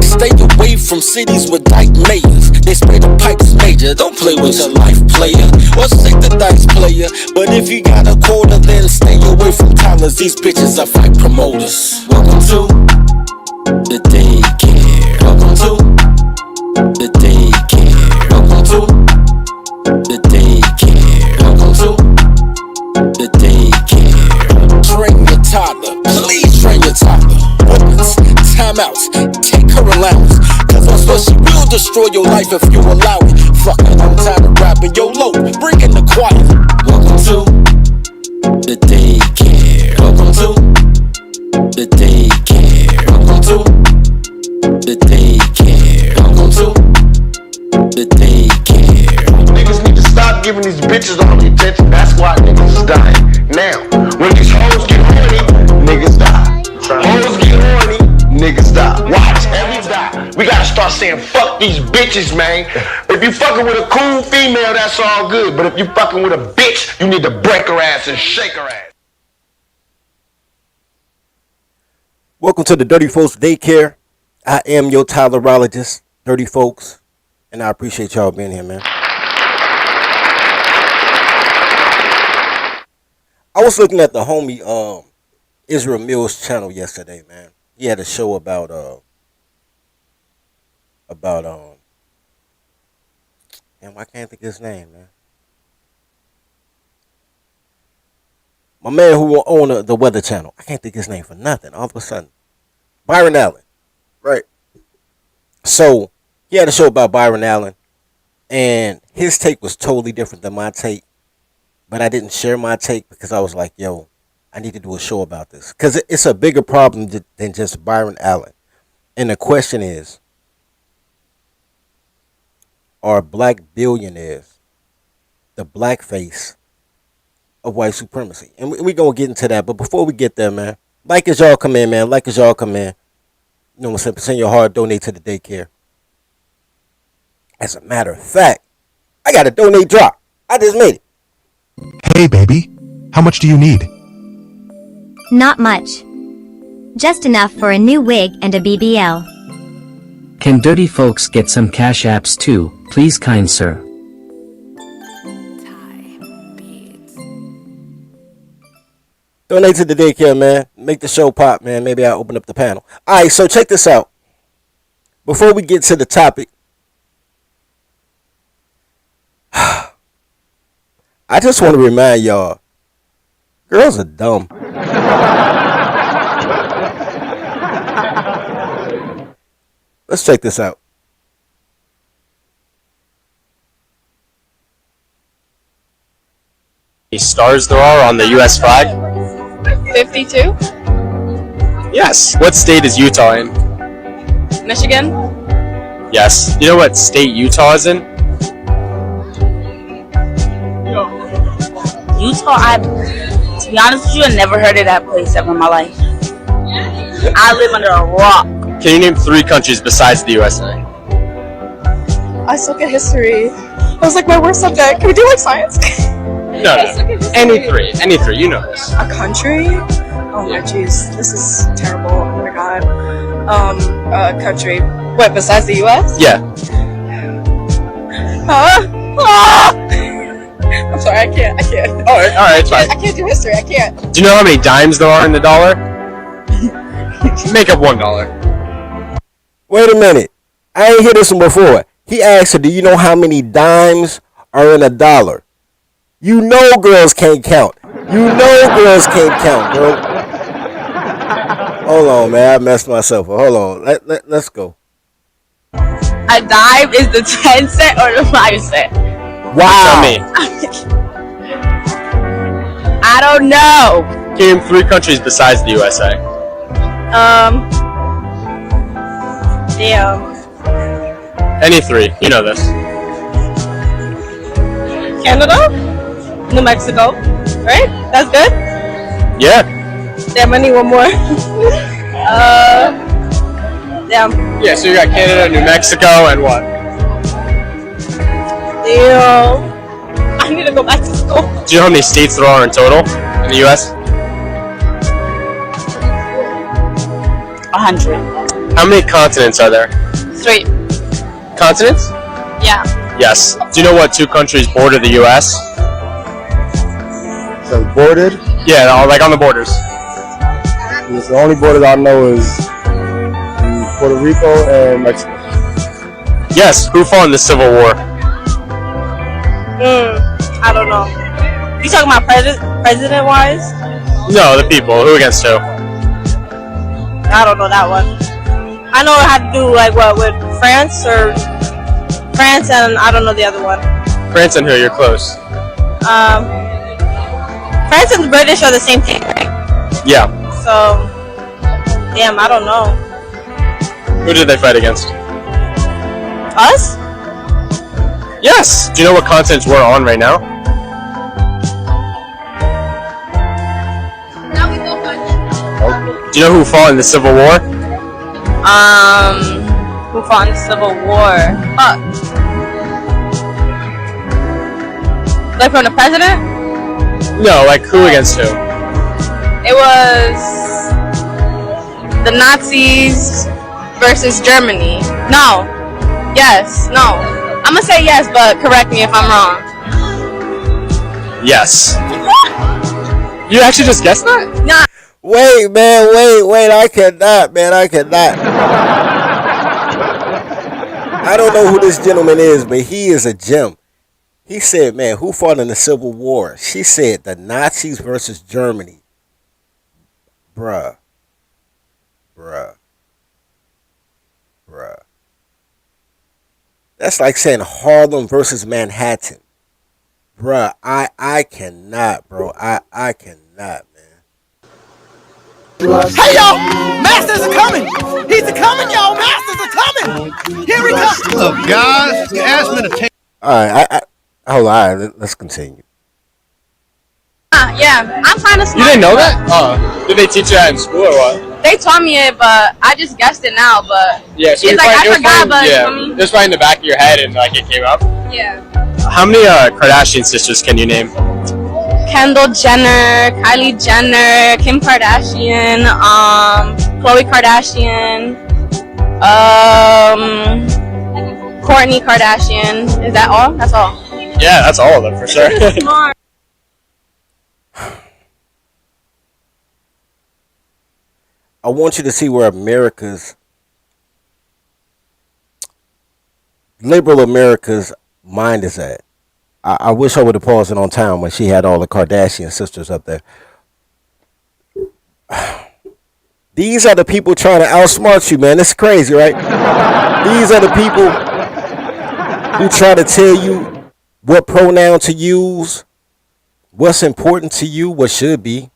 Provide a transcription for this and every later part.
Stay away from cities with dyke mayors. They spray the pipes major. Don't play with your life, player. Or stick the dice, player. But if you got a quota, then stay away from Toddlers. These bitches are fight promoters. Welcome to the Daycare. Welcome to the Daycare. Welcome to the Daycare. Welcome to the Daycare. Train your toddler. Please train your toddler. Weapons, timeouts, take her allowance. Cause I swear she will destroy your life if you allow it. Fuck it, I'm tired of rapping. Yo, low, bring in the choir. Welcome to the Daycare. Welcome to the Daycare. Welcome to the Daycare. Welcome to the Daycare. Niggas need to stop giving these bitches all the attention. That's why niggas is dying. Now, when these hoes get horny, niggas die. Hoes get horny, niggas die. Watch, and we die. We gotta start saying fuck these bitches, man. If you fucking with a cool female, that's all good. But if you fucking with a bitch, you need to break her ass and shake her ass. Welcome to the Dirty Folks Daycare. I am your toddlerologist, Dirty Folks, and I appreciate y'all being here, man. I was looking at the homie Israel Mills channel yesterday, man. He had a show about and why can't I think of his name, man? My man who owned the Weather Channel. I can't think of his name for nothing. All of a sudden, Byron Allen, right? So he had a show about Byron Allen, and his take was totally different than my take. But I didn't share my take because I was like, yo, I need to do a show about this. Because it's a bigger problem than just Byron Allen. And the question is, are black billionaires the blackface of white supremacy? And we're going to get into that. But before we get there, man, like as y'all come in, man. Like as y'all come in. You know what I'm saying? Send your heart, donate to the Daycare. As a matter of fact, I got a donate drop. I just made it. Hey, baby. How much do you need? Not much. Just enough for a new wig and a BBL. Can dirty folks get some cash apps too, please, kind sir? Donate to the Daycare, man. Make the show pop, man. Maybe I'll open up the panel. All right, so check this out. Before we get to the topic, I just want to remind y'all, girls are dumb. Let's check this out. How many stars there are on the U.S. flag? 52. Yes. What state is Utah in? Michigan. Yes. You know what state Utah is in? Utah, to be honest with you, I never heard of that place ever in my life. I live under a rock. Can you name 3 countries besides the USA? I suck at history. That was like my worst subject. Can we do like science? No. Any three, you know this. A country? Oh my jeez, this is terrible. Oh my god. A country. What, besides the US? Yeah. Huh? Ah! I'm sorry, I can't. Alright, it's fine. I can't do history, I can't. Do you know how many dimes there are in the dollar? Make up $1. Wait a minute. I ain't heard this one before. He asked her, do you know how many dimes are in a dollar? You know girls can't count. Girl. Hold on, man. I messed myself up. Hold on. Let's go. A dime is the 10 cent or the 5 cent? Wow. Tell me. I don't know. Can you name 3 countries besides the USA? Damn. Any 3, you know this. Canada? New Mexico, right? That's good? Yeah. Damn, I need one more. Damn. Yeah, so you got Canada, New Mexico, and what? Damn. I need to go back to school. Do you know how many states there are in total in the US? 100. How many continents are there? 3. Continents? Yeah. Yes. Do you know what 2 countries border the U.S.? So bordered? Yeah, like on the borders. The only border I know is Puerto Rico and Mexico. Yes. Who fought in the Civil War? I don't know. You talking about president-wise? No, the people. Who against who? I don't know that one. I know it had to do like what with France and I don't know the other one. France and who? You're close. France and the British are the same thing, right? Yeah. So, damn, I don't know. Who did they fight against? Us? Yes. Do you know what continents we're on right now? Do you know who fought in the Civil War? Who fought in the Civil War? Fuck. Like from the president? No, like who against who? It was the Nazis versus Germany. No. Yes. No. I'm gonna say yes, but correct me if I'm wrong. Yes. You actually just guessed that? Nah. Wait, man, wait. I cannot. I don't know who this gentleman is, but he is a gem. He said, man, who fought in the Civil War? She said the Nazis versus Germany. Bruh. That's like saying Harlem versus Manhattan. Bruh, I cannot, bro. I cannot, man. Hey, y'all! Masters are coming! He's a coming, y'all! Masters are coming! Here he comes! Look, guys, you asked me to take... Alright, hold on. Let's continue. Yeah, I'm kind of smart. You didn't know that? Did they teach you that in school or what? They taught me it, but I just guessed it now, but... Yeah, so it's like, I forgot, but... Yeah, it was right in the back of your head and like it came up? Yeah. How many Kardashian sisters can you name? Kendall Jenner, Kylie Jenner, Kim Kardashian, Khloe Kardashian, Kourtney Kardashian. Is that all? That's all. Yeah, that's all of them for sure. Smart. I want you to see where liberal America's mind is at. I wish I would have paused it on time when she had all the Kardashian sisters up there. These are the people trying to outsmart you, man. It's crazy, right? These are the people who try to tell you what pronoun to use, what's important to you, what should be.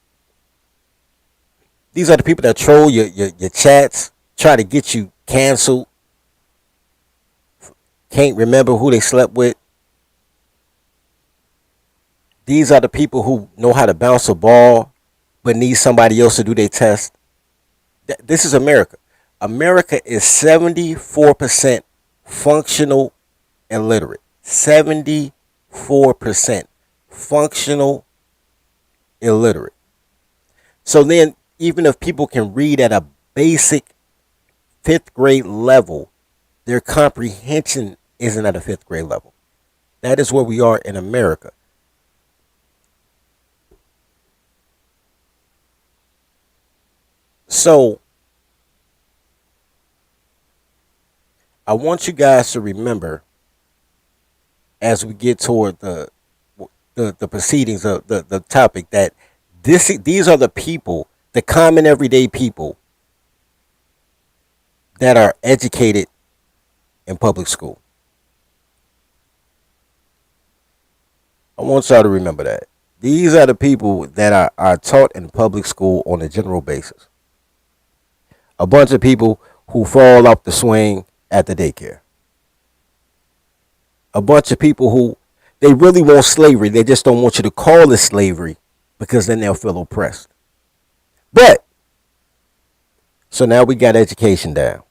These are the people that troll your chats, try to get you canceled, can't remember who they slept with. These are the people who know how to bounce a ball, but need somebody else to do their test. This is America. America is 74% functional illiterate. 74% functional illiterate. So then, even if people can read at a basic 5th grade level, their comprehension isn't at a 5th grade level. That is where we are in America. So, I want you guys to remember, as we get toward the proceedings of the topic, that these are the people, the common everyday people that are educated in public school. I want y'all to remember that. These are the people that are taught in public school on a general basis. A bunch of people who fall off the swing at the daycare. A bunch of people who, they really want slavery. They just don't want you to call it slavery because then they'll feel oppressed. But, so now we got education down.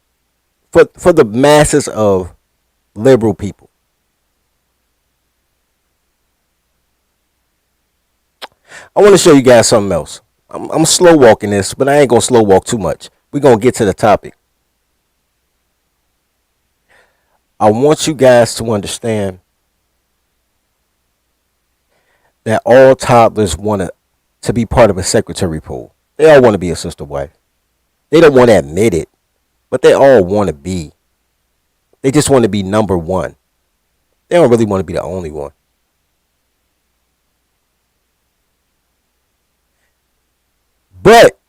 For the masses of liberal people. I want to show you guys something else. I'm slow walking this, but I ain't going to slow walk too much. We're going to get to the topic. I want you guys to understand that all toddlers want to be part of a secretary pool. They all want to be a sister wife. They don't want to admit it, but they all want to be. They just want to be number one. They don't really want to be the only one. But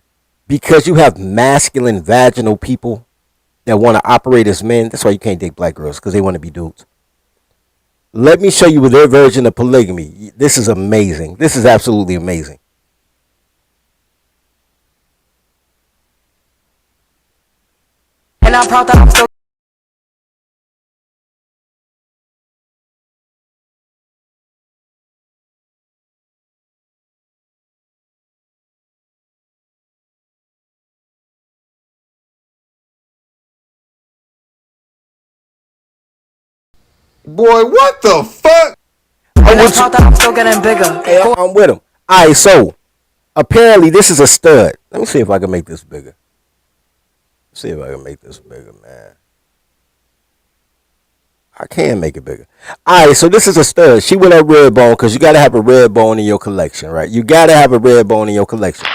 because you have masculine vaginal people that want to operate as men, that's why you can't date black girls, because they want to be dudes. Let me show you their version of polygamy. This is amazing. This is absolutely amazing. And I'm proud that I'm still. Boy, what the fuck? I'm still getting bigger. Hey, I'm with him. Alright, so apparently this is a stud. Let me see if I can make this bigger. See if I can make this bigger, man. I can make it bigger. Alright, so this is a stud. She with a red bone, because you gotta have a red bone in your collection, right? You gotta have a red bone in your collection.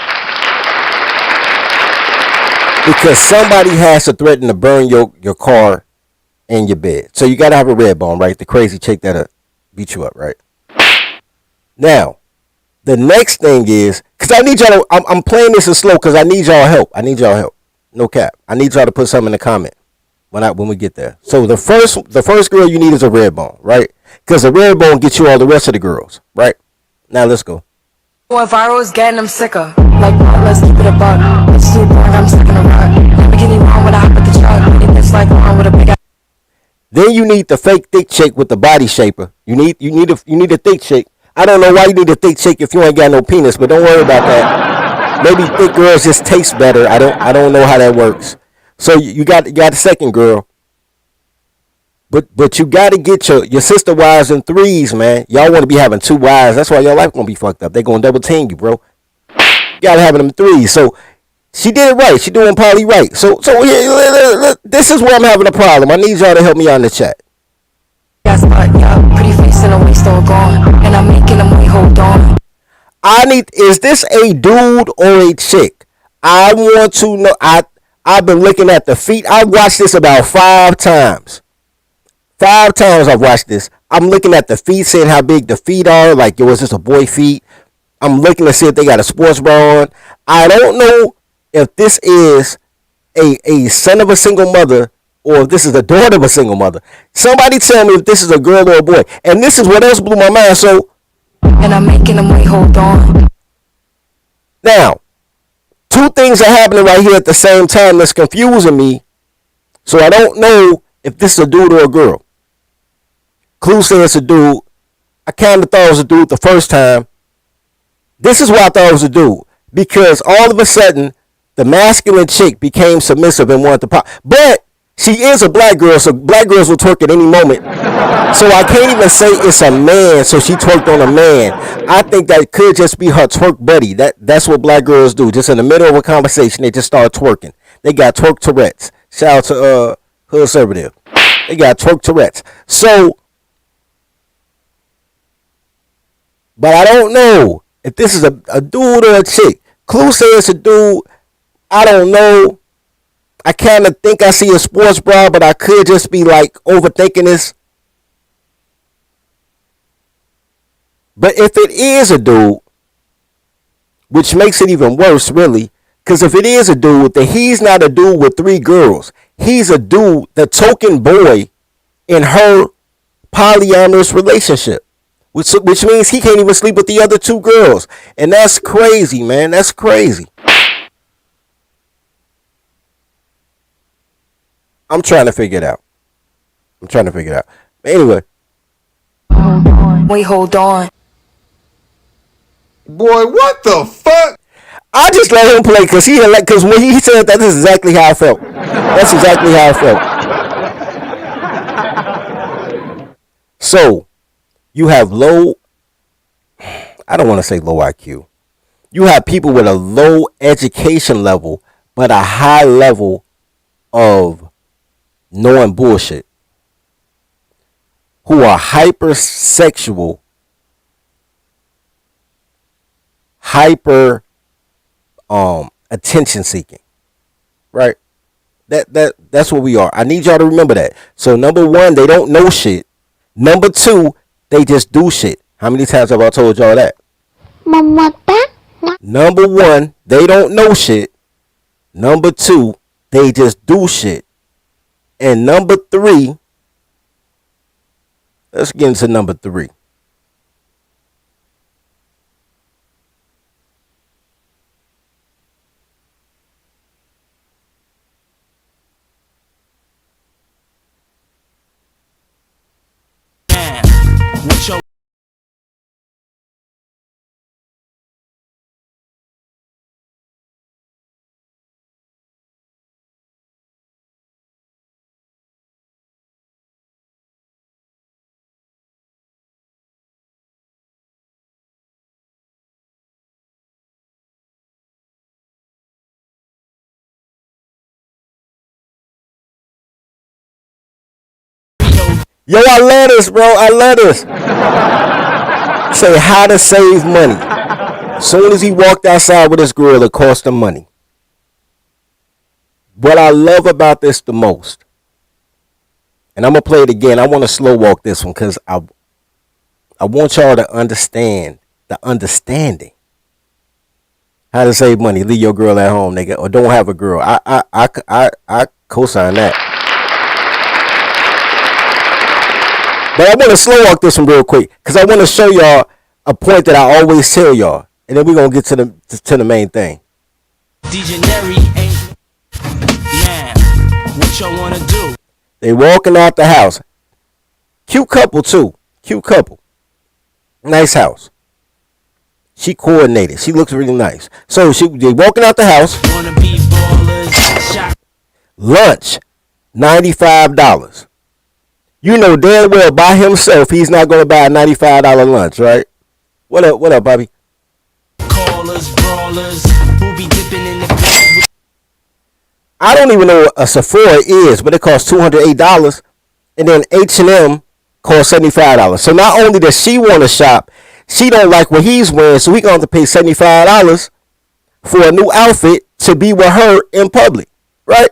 Because somebody has to threaten to burn your car in your bed. So you gotta have a red bone, right? The crazy chick that'll beat you up, right? Now, the next thing is, because I need y'all to, I'm playing this as slow because I need y'all help. I need y'all help. No cap. I need y'all to put something in the comment when we get there. So the first girl you need is a red bone, right? Because the red bone gets you all the rest of the girls, right? Now let's go. Going viral is getting them sicker. Like, let's keep it a buck. It's too boring, I'm stuck in a rut. Never get me wrong when I hop at the truck. It's like wrong with a big. Then you need the fake thick chick with the body shaper. You need a thick chick. I don't know why you need a thick chick if you ain't got no penis, but don't worry about that. Maybe thick girls just taste better. I don't know how that works. So you got a second girl. But you got to get your sister wives in threes, man. Y'all want to be having two wives. That's why your life gonna be fucked up. They gonna double team you, bro. You gotta have them in threes. So she did it right. She doing poly right. So this is where I'm having a problem. I need y'all to help me out in the chat. Yes, but yeah, pretty face and a waist all gone, and I'm making them wait. Hold on. Is this a dude or a chick? I want to know. I've been looking at the feet. I watched this about 5 times. 5 times I've watched this. I'm looking at the feet, seeing how big the feet are. Like, yo, is this a boy feet? I'm looking to see if they got a sports bra on. I don't know if this is a son of a single mother or if this is the daughter of a single mother. Somebody tell me if this is a girl or a boy. And this is what else blew my mind. So, and I'm making them wait. Hold on. Now, 2 things are happening right here at the same time that's confusing me. So I don't know if this is a dude or a girl. Clue says it's a dude. I kind of thought it was a dude the first time. This is why I thought it was a dude. Because all of a sudden, the masculine chick became submissive and wanted to pop. But she is a black girl, so black girls will twerk at any moment. So I can't even say it's a man, so she twerked on a man. I think that could just be her twerk buddy. That's what black girls do. Just in the middle of a conversation, they just start twerking. They got twerk Tourette's. Shout out to Hood Conservative. They got twerk Tourette's. So, but I don't know if this is a dude or a chick. Clue says it's a dude. I don't know. I kind of think I see a sports bra, but I could just be like overthinking this. But if it is a dude, which makes it even worse, really, because if it is a dude, then he's not a dude with 3 girls. He's a dude, the token boy in her polyamorous relationship, which means he can't even sleep with the other 2 girls. And that's crazy, man. That's crazy. I'm trying to figure it out. But anyway. Wait, hold on. Boy, what the fuck? I just let him play because when he said that, this is exactly how I felt. That's exactly how I felt. So, you have I don't want to say low IQ. You have people with a low education level, but a high level of knowing bullshit. who are hypersexual, hyper attention seeking, right? That's what we are. I need y'all to remember that. So number one, they don't know shit. Number two, they just do shit. How many times have I told y'all that? Number one, they don't know shit. Number two, they just do shit. And number three, let's get into number three. Yo, I love this, bro. I love this. Say how to save money. As soon as he walked outside with his girl, it cost him money. What I love about this the most, and I'm going to play it again. I want to slow walk this one because I want y'all to understand the understanding. How to save money. Leave your girl at home, nigga, or don't have a girl. I co-sign that. But I want to slow walk this one real quick because I want to show y'all a point that I always tell y'all, and then we're gonna get to the main thing. What y'all wanna do? They walking out the house. Cute couple too. Cute couple. Nice house. She coordinated. She looks really nice. So they walking out the house. Lunch, $95. You know damn well by himself he's not going to buy a $95 lunch, right? What up, Bobby? Callers, brawlers, who be dipping in the I don't even know what a Sephora is, but it costs $208, and then H&M costs $75. So not only does she want to shop, she don't like what he's wearing, so he going to have to pay $75 for a new outfit to be with her in public, right?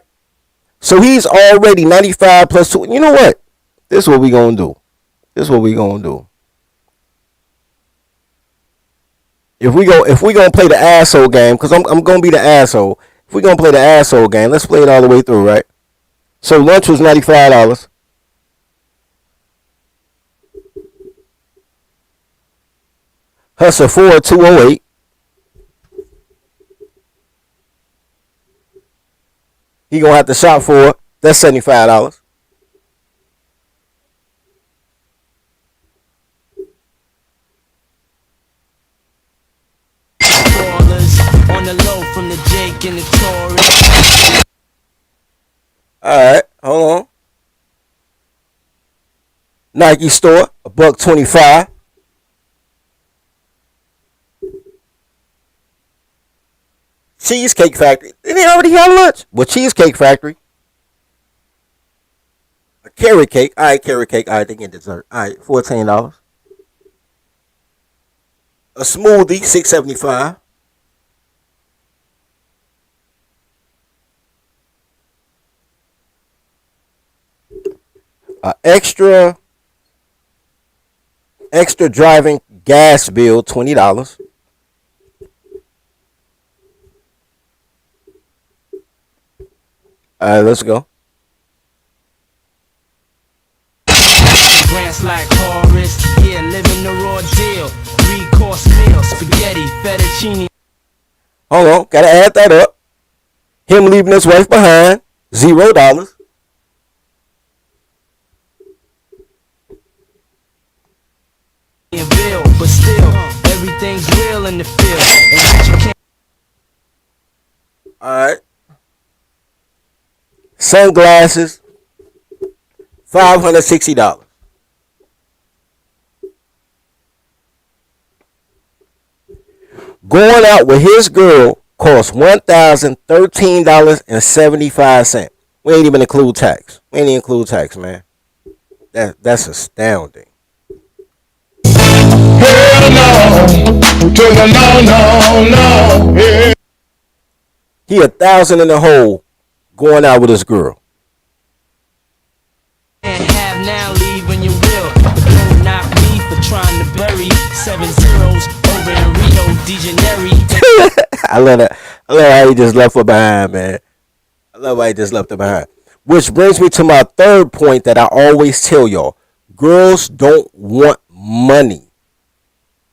So he's already 95 plus 2. You know what? This is what we gonna do. If we gonna play the asshole game, because I'm gonna be the asshole. If we gonna play the asshole game, let's play it all the way through, right? So lunch was $95. Her Sephora $208. He gonna have to shop for it. That's $75. On the low from the Jake and the Taurus. Alright, hold on. Nike store, $125. Cheesecake Factory. Did they already have lunch? Well, Cheesecake Factory. A carrot cake. Alright, carrot cake. Alright, they get dessert. Alright, $14. A smoothie, $6.75. Extra driving gas bill, $20. Let's go. Grants like Horace, here living the raw deal. 3-course meal, spaghetti, fettuccine. Hold on, gotta add that up. Him leaving his wife behind, $0. Bill, but still, everything's real in the field. Alright. Sunglasses, $560. Going out with his girl costs $1,013.75. We ain't even include tax. Man. That's astounding. Hell no, to the no. Yeah. He 1,000 in the hole going out with his girl. And have now, leave when you will. Don't knock me for trying to bury 7 zeros over in Rio de Janeiro. I love that. I love how he just left her behind, man. I love how he just left her behind. Which brings me to my third point that I always tell y'all. Girls don't want money.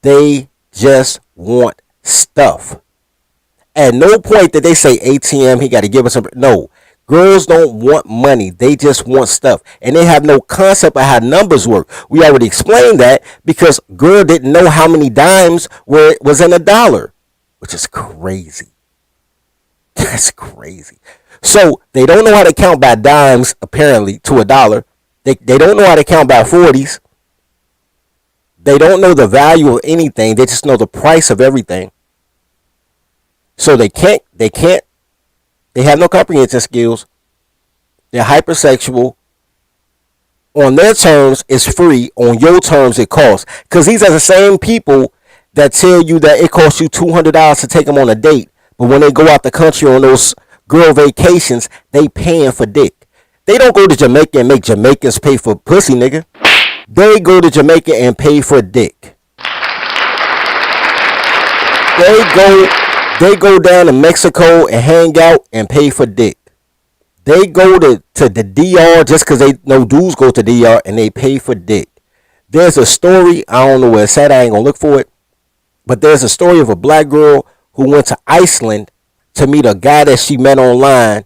They just want stuff. At no point did they say ATM, he got to give us some. No. Girls don't want money. They just want stuff. And they have no concept of how numbers work. We already explained that because girl didn't know how many dimes was in a dollar. Which is crazy. That's crazy. So they don't know how to count by dimes, apparently, to a dollar. They don't know how to count by 40s. They don't know the value of anything. They just know the price of everything. So they have no comprehension skills. They're hypersexual. On their terms, it's free. On your terms, it costs. Because these are the same people that tell you that it costs you $200 to take them on a date. But when they go out the country on those girl vacations, they paying for dick. They don't go to Jamaica and make Jamaicans pay for pussy, nigga. They go to Jamaica and pay for dick. They go down to Mexico and hang out and pay for dick. They go to the DR just because they know dudes go to DR and they pay for dick. There's a story, I don't know where it's at, I ain't gonna look for it. But there's a story of a black girl who went to Iceland to meet a guy that she met online.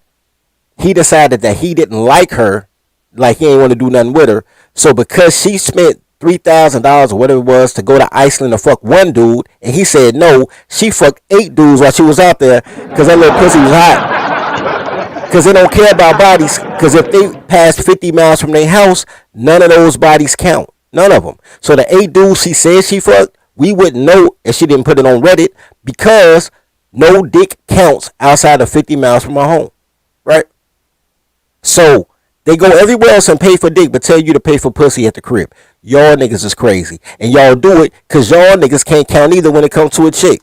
He decided that he didn't like her, like he ain't want to do nothing with her. So because she spent $3,000 or whatever it was to go to Iceland to fuck one dude, and he said no, she fucked 8 dudes while she was out there because that little pussy was hot. Because they don't care about bodies. Because if they pass 50 miles from their house, none of those bodies count. None of them. So the 8 dudes she said she fucked, we wouldn't know if she didn't put it on Reddit because no dick counts outside of 50 miles from our home. Right? So they go everywhere else and pay for dick but tell you to pay for pussy at the crib. Y'all niggas is crazy. And y'all do it because y'all niggas can't count either when it comes to a chick.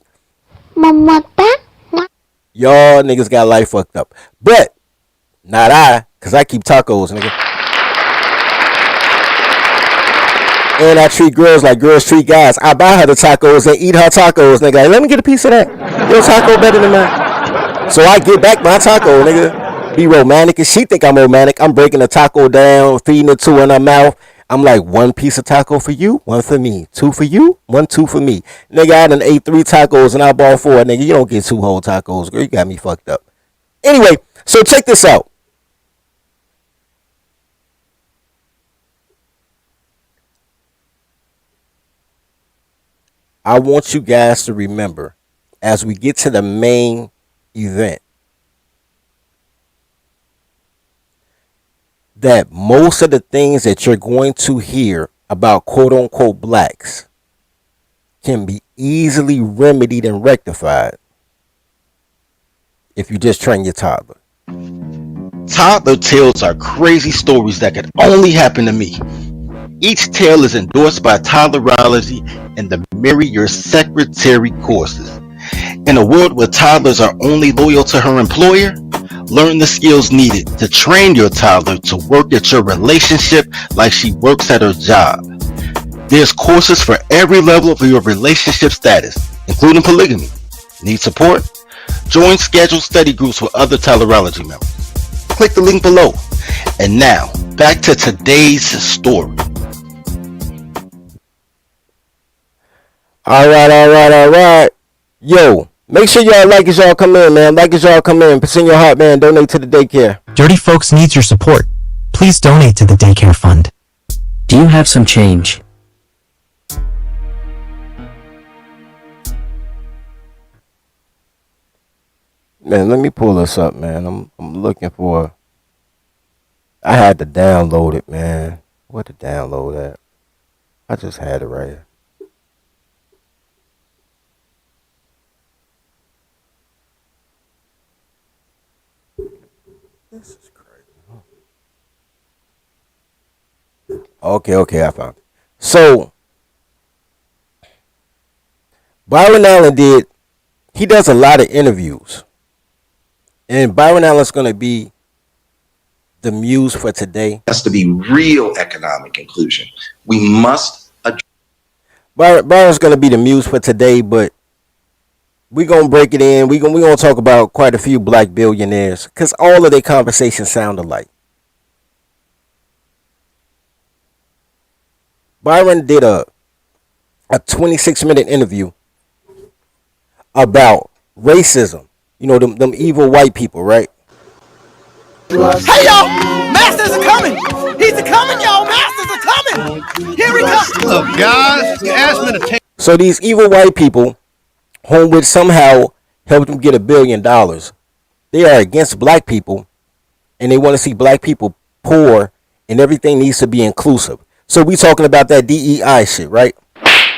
Y'all niggas got life fucked up. But not I, because I keep tacos, nigga. And I treat girls like girls treat guys. I buy her the tacos and eat her tacos, nigga. Like, let me get a piece of that. Your taco better than mine. So I get back my taco, nigga. Be romantic. And she think I'm romantic. I'm breaking the taco down, feeding it to her in her mouth. I'm like, 1 piece of taco for you, 1 for me. 2 for you, 1, 2 for me. Nigga, I done ate 3 tacos and I bought 4. Nigga, you don't get 2 whole tacos, girl. You got me fucked up. Anyway, so check this out. I want you guys to remember, as we get to the main event, that most of the things that you're going to hear about quote-unquote blacks can be easily remedied and rectified if you just train your toddler. Toddler tales are crazy stories that could only happen to me. Each tale is endorsed by Toddlerology and the Marry Your Secretary courses. In a world where toddlers are only loyal to her employer, learn the skills needed to train your toddler to work at your relationship like she works at her job. There's courses for every level of your relationship status, including polygamy. Need support? Join scheduled study groups with other Toddlerology members. Click the link below. And now, back to today's story. All right. Yo, make sure y'all like as y'all come in, man. Like as y'all come in. Send your heart, man. Donate to the daycare. Dirty Folks needs your support. Please donate to the daycare fund. Do you have some change? Man, let me pull this up, man. I'm looking for. I had to download it, man. Where to download that? I just had it right here. This is crazy. Okay, I found it. So Byron Allen he does a lot of interviews. And Byron Allen's gonna be the muse for today. Has to be real economic inclusion. We must Byron's gonna be the muse for today, but we're gonna break it in. We're gonna talk about quite a few black billionaires because all of their conversations sound alike. Byron did a 26-minute interview about racism. You know, them evil white people, right? Hey y'all, masters are coming. He's a coming, y'all. Masters are coming. Here we come. Look, guys, you asked me to take. So these evil white people, whom would somehow help them get $1 billion, they are against black people, and they want to see black people poor, and everything needs to be inclusive. So we talking about that DEI shit, right?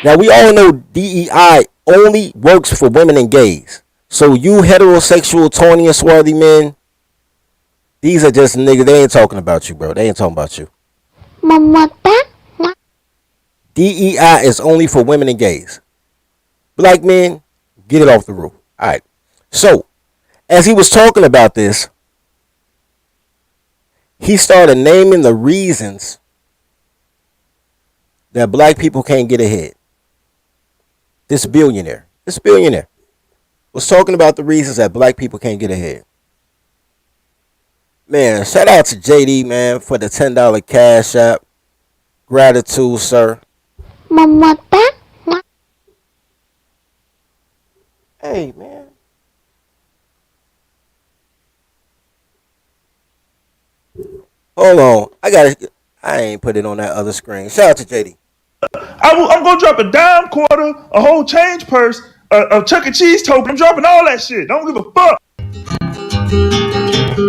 Now we all know DEI only works for women and gays. So you heterosexual, tawny and swarthy men, these are just niggas. They ain't talking about you, bro. They ain't talking about you. DEI is only for women and gays. Black men, get it off the roof. All right. So, as he was talking about this, he started naming the reasons that black people can't get ahead. This billionaire was talking about the reasons that black people can't get ahead. Man, shout out to JD, man, for the $10 cash app. Gratitude, sir. Hey, man. Hold on. I ain't put it on that other screen. Shout out to JD. I'm going to drop a dime quarter, a whole change purse, a Chuck E. Cheese token. I'm dropping all that shit. Don't give a fuck.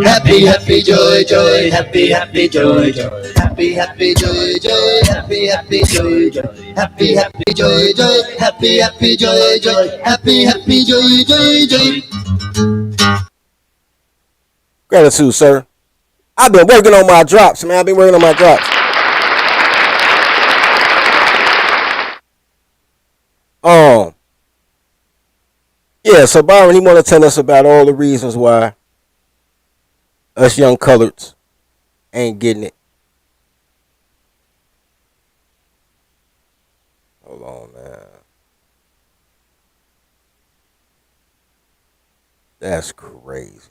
Happy, happy, joy, joy, happy, happy, joy, joy, happy, happy, joy, joy, happy, happy, joy, joy, happy, happy, joy, joy, happy, happy, joy, joy, happy, happy, joy, joy, joy. Gratitude, sir. I've been working on my drops, man. Yeah, so Byron, he want to tell us about all the reasons why us young coloreds ain't getting it. Hold on, man. That's crazy.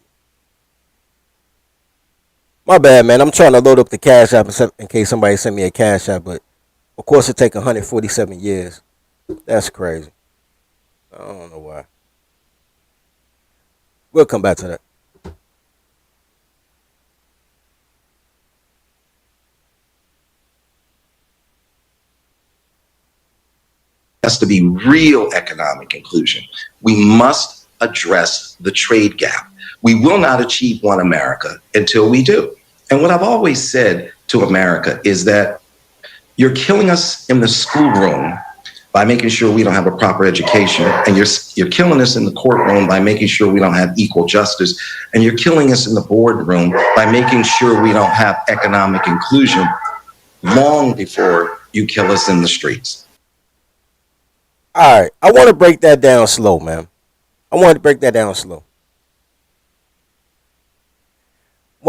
My bad, man. I'm trying to load up the cash app in case somebody sent me a cash app, but of course it take 147 years. That's crazy. I don't know why. We'll come back to that. Has to be real economic inclusion. We must address the trade gap. We will not achieve one America until we do. And what I've always said to America is that you're killing us in the schoolroom by making sure we don't have a proper education, and you're killing us in the courtroom by making sure we don't have equal justice, and you're killing us in the boardroom by making sure we don't have economic inclusion long before you kill us in the streets. All right, I want to break that down slow, man. When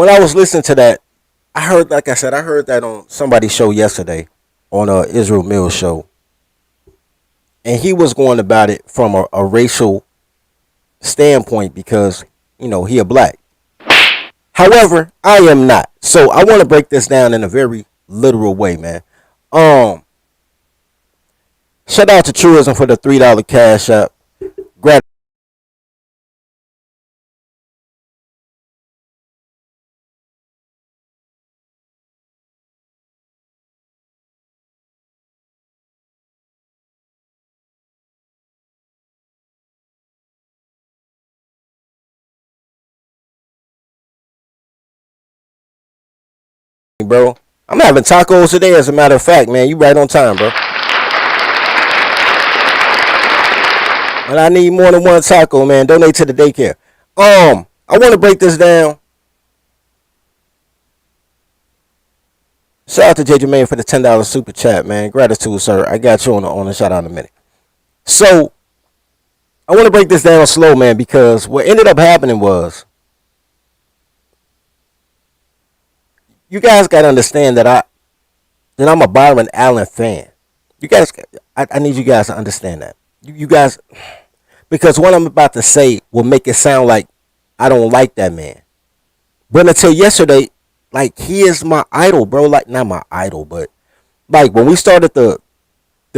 I was listening to that, I heard that on somebody's show yesterday, on Israel Mills' show. And he was going about it from a racial standpoint because, you know, he a black. However, I am not. So I want to break this down in a very literal way, man. Shout out to Truism for the $3 cash app. Bro, I'm having tacos today, as a matter of fact, man. You right on time, bro. And I need more than one taco, man. Donate to the daycare. I want to break this down Shout out to JJ Man for the $10 super chat, man. Gratitude, sir. I got you on the shout out in a minute. So I want to break this down slow, man, because what ended up happening was you guys got to understand that I'm a Byron Allen fan. You guys, I need you guys to understand that. You guys, because what I'm about to say will make it sound like I don't like that man. But until yesterday, like, he is my idol, bro. Like, not my idol, but like when we started the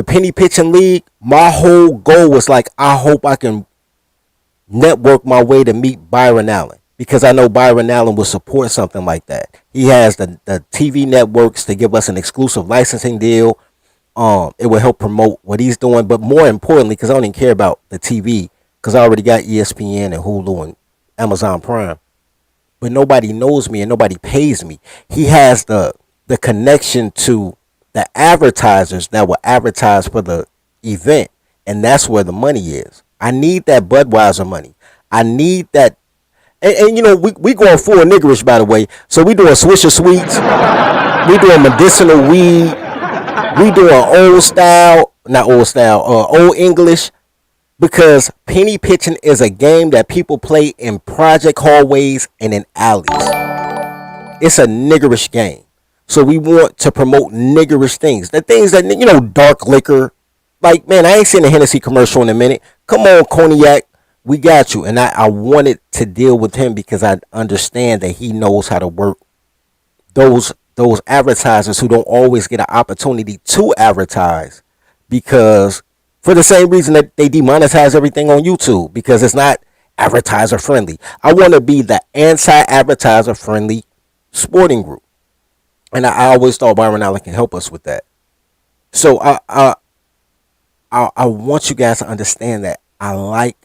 penny pitching league, my whole goal was like, I hope I can network my way to meet Byron Allen, because I know Byron Allen will support something like that. He has the TV networks to give us an exclusive licensing deal. It will help promote what he's doing, but more importantly, because I don't even care about the TV, because I already got ESPN and Hulu and Amazon Prime. But nobody knows me and nobody pays me. He has the connection to the advertisers that will advertise for the event, and that's where the money is. I need that Budweiser money. I need that. And you know, we going full niggerish, by the way. So we doing Swisher Sweets. We doing medicinal weed. We doing old English. Because penny pitching is a game that people play in project hallways and in alleys. It's a niggerish game. So we want to promote niggerish things. The things that, you know, dark liquor. Like, man, I ain't seen a Hennessy commercial in a minute. Come on, Cognac. We got you. And I wanted to deal with him because I understand that he knows how to work those advertisers who don't always get an opportunity to advertise, because for the same reason that they demonetize everything on YouTube, because it's not advertiser friendly. I want to be the anti-advertiser friendly sporting group. And I always thought Byron Allen can help us with that. So I want you guys to understand that I like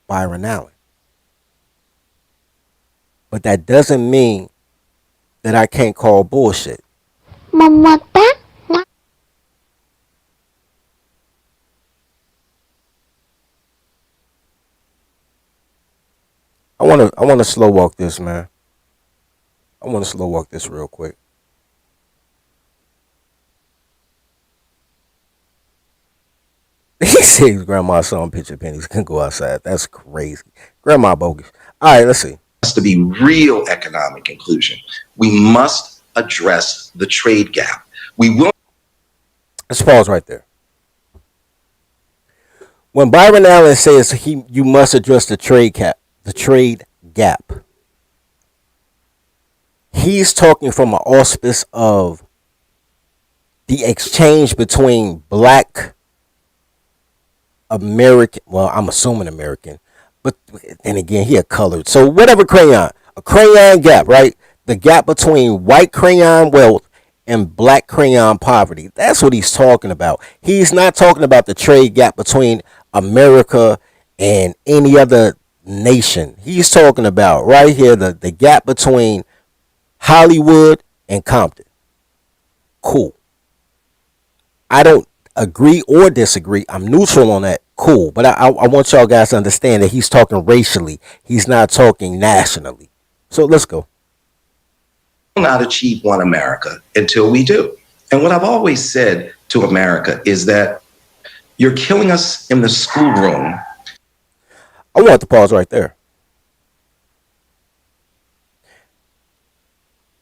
Byron Allen. But that doesn't mean that I can't call bullshit. I want to slow walk this, man. I want to slow walk this real quick. He says grandma saw him pitch pennies, can go outside. That's crazy. Grandma bogus. All right, let's see. Has to be real economic inclusion. We must address the trade gap. We will. Let's pause right there. When Byron Allen says you must address the trade gap, he's talking from an auspice of the exchange between black American, well, I'm assuming American, but then again, he a colored. So whatever a crayon gap, right? The gap between white crayon wealth and black crayon poverty. That's what he's talking about. He's not talking about the trade gap between America and any other nation. He's talking about right here the gap between Hollywood and Compton. Cool. I don't agree or disagree. I'm neutral on that. Cool. But I want y'all guys to understand that he's talking racially. He's not talking nationally. So let's go. We will not achieve one America until we do. And what I've always said to America is that you're killing us in the schoolroom. I want to pause right there.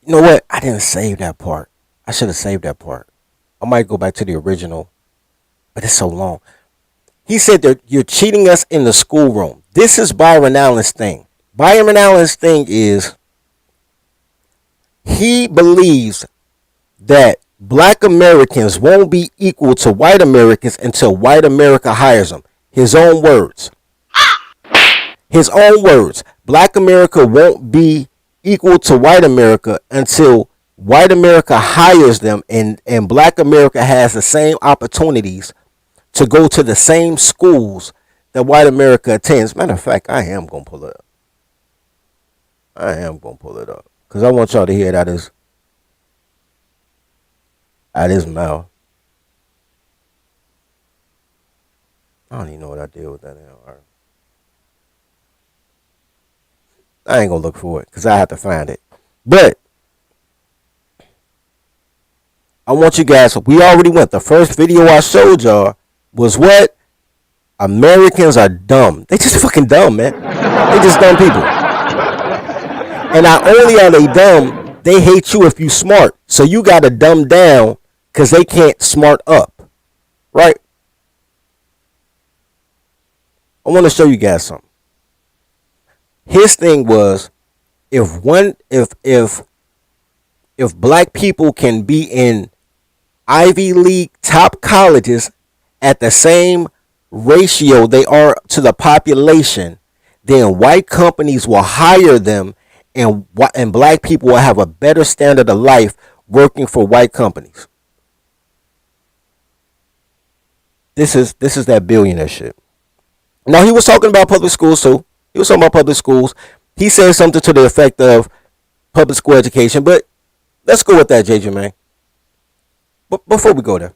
You know what? I didn't save that part. I should have saved that part. I might go back to the original, but it's so long. He said that you're cheating us in the schoolroom. This is Byron Allen's thing. Byron Allen's thing is he believes that black Americans won't be equal to white Americans until white America hires them. His own words. His own words. Black America won't be equal to white America until white America hires them, and black America has the same opportunities to go to the same schools that white America attends. Matter of fact, I am going to pull it up. Because I want y'all to hear it out his mouth. I don't even know what I did with that. I ain't going to look for it because I have to find it. But I want you guys, we already went. The first video I showed y'all was what? Americans are dumb. They just fucking dumb, man. They just dumb people. And not only are they dumb, they hate you if you smart. So you got to dumb down because they can't smart up. Right? I want to show you guys something. His thing was, if black people can be in Ivy League top colleges at the same ratio they are to the population, then white companies will hire them, and black people will have a better standard of life working for white companies. This is that billionaire shit. Now, he was talking about public schools too. He was talking about public schools. He said something to the effect of public school education, but let's go with that, JJ, man. But before we go there,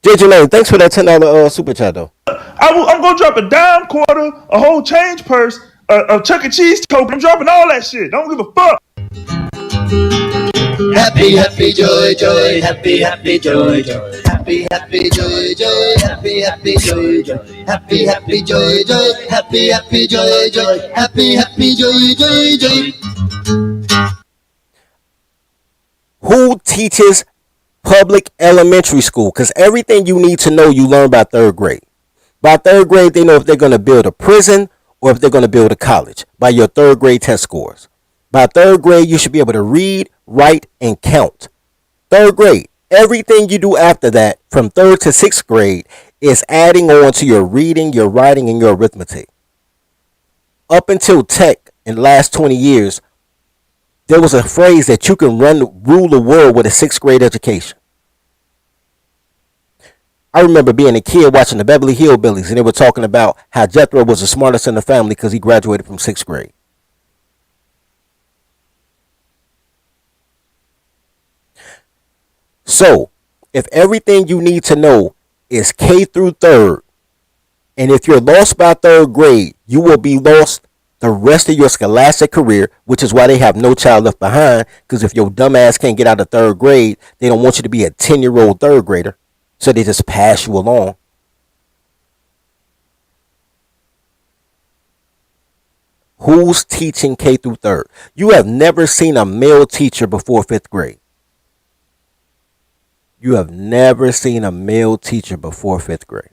JJ Lane, thanks for that $10 super chat, though. I'm gonna drop a dime, quarter, a whole change purse, a Chuck E. Cheese token. I'm dropping all that shit. Don't give a fuck. Happy, happy, joy, joy, happy, happy, joy, joy, happy, happy, joy, joy, happy, happy, joy, joy, happy, happy, joy, joy, happy, happy, joy, joy, happy, happy, joy, joy, joy. Who teaches public elementary school? Because everything you need to know, you learn by third grade. By third grade, they know if they're going to build a prison or if they're going to build a college by your third grade test scores. By third grade, you should be able to read, write, and count. Third grade. Everything you do after that, from third to sixth grade, is adding on to your reading, your writing, and your arithmetic. Up until tech in the last 20 years, there was a phrase that you can rule the world with a sixth grade education. I remember being a kid watching the Beverly Hillbillies, and they were talking about how Jethro was the smartest in the family because he graduated from sixth grade. So, if everything you need to know is K through third, and if you're lost by third grade, you will be lost the rest of your scholastic career, which is why they have No Child Left Behind, because if your dumb ass can't get out of third grade, they don't want you to be a 10-year-old third grader, so they just pass you along. Who's teaching K through third? You have never seen a male teacher before fifth grade. You have never seen a male teacher before fifth grade.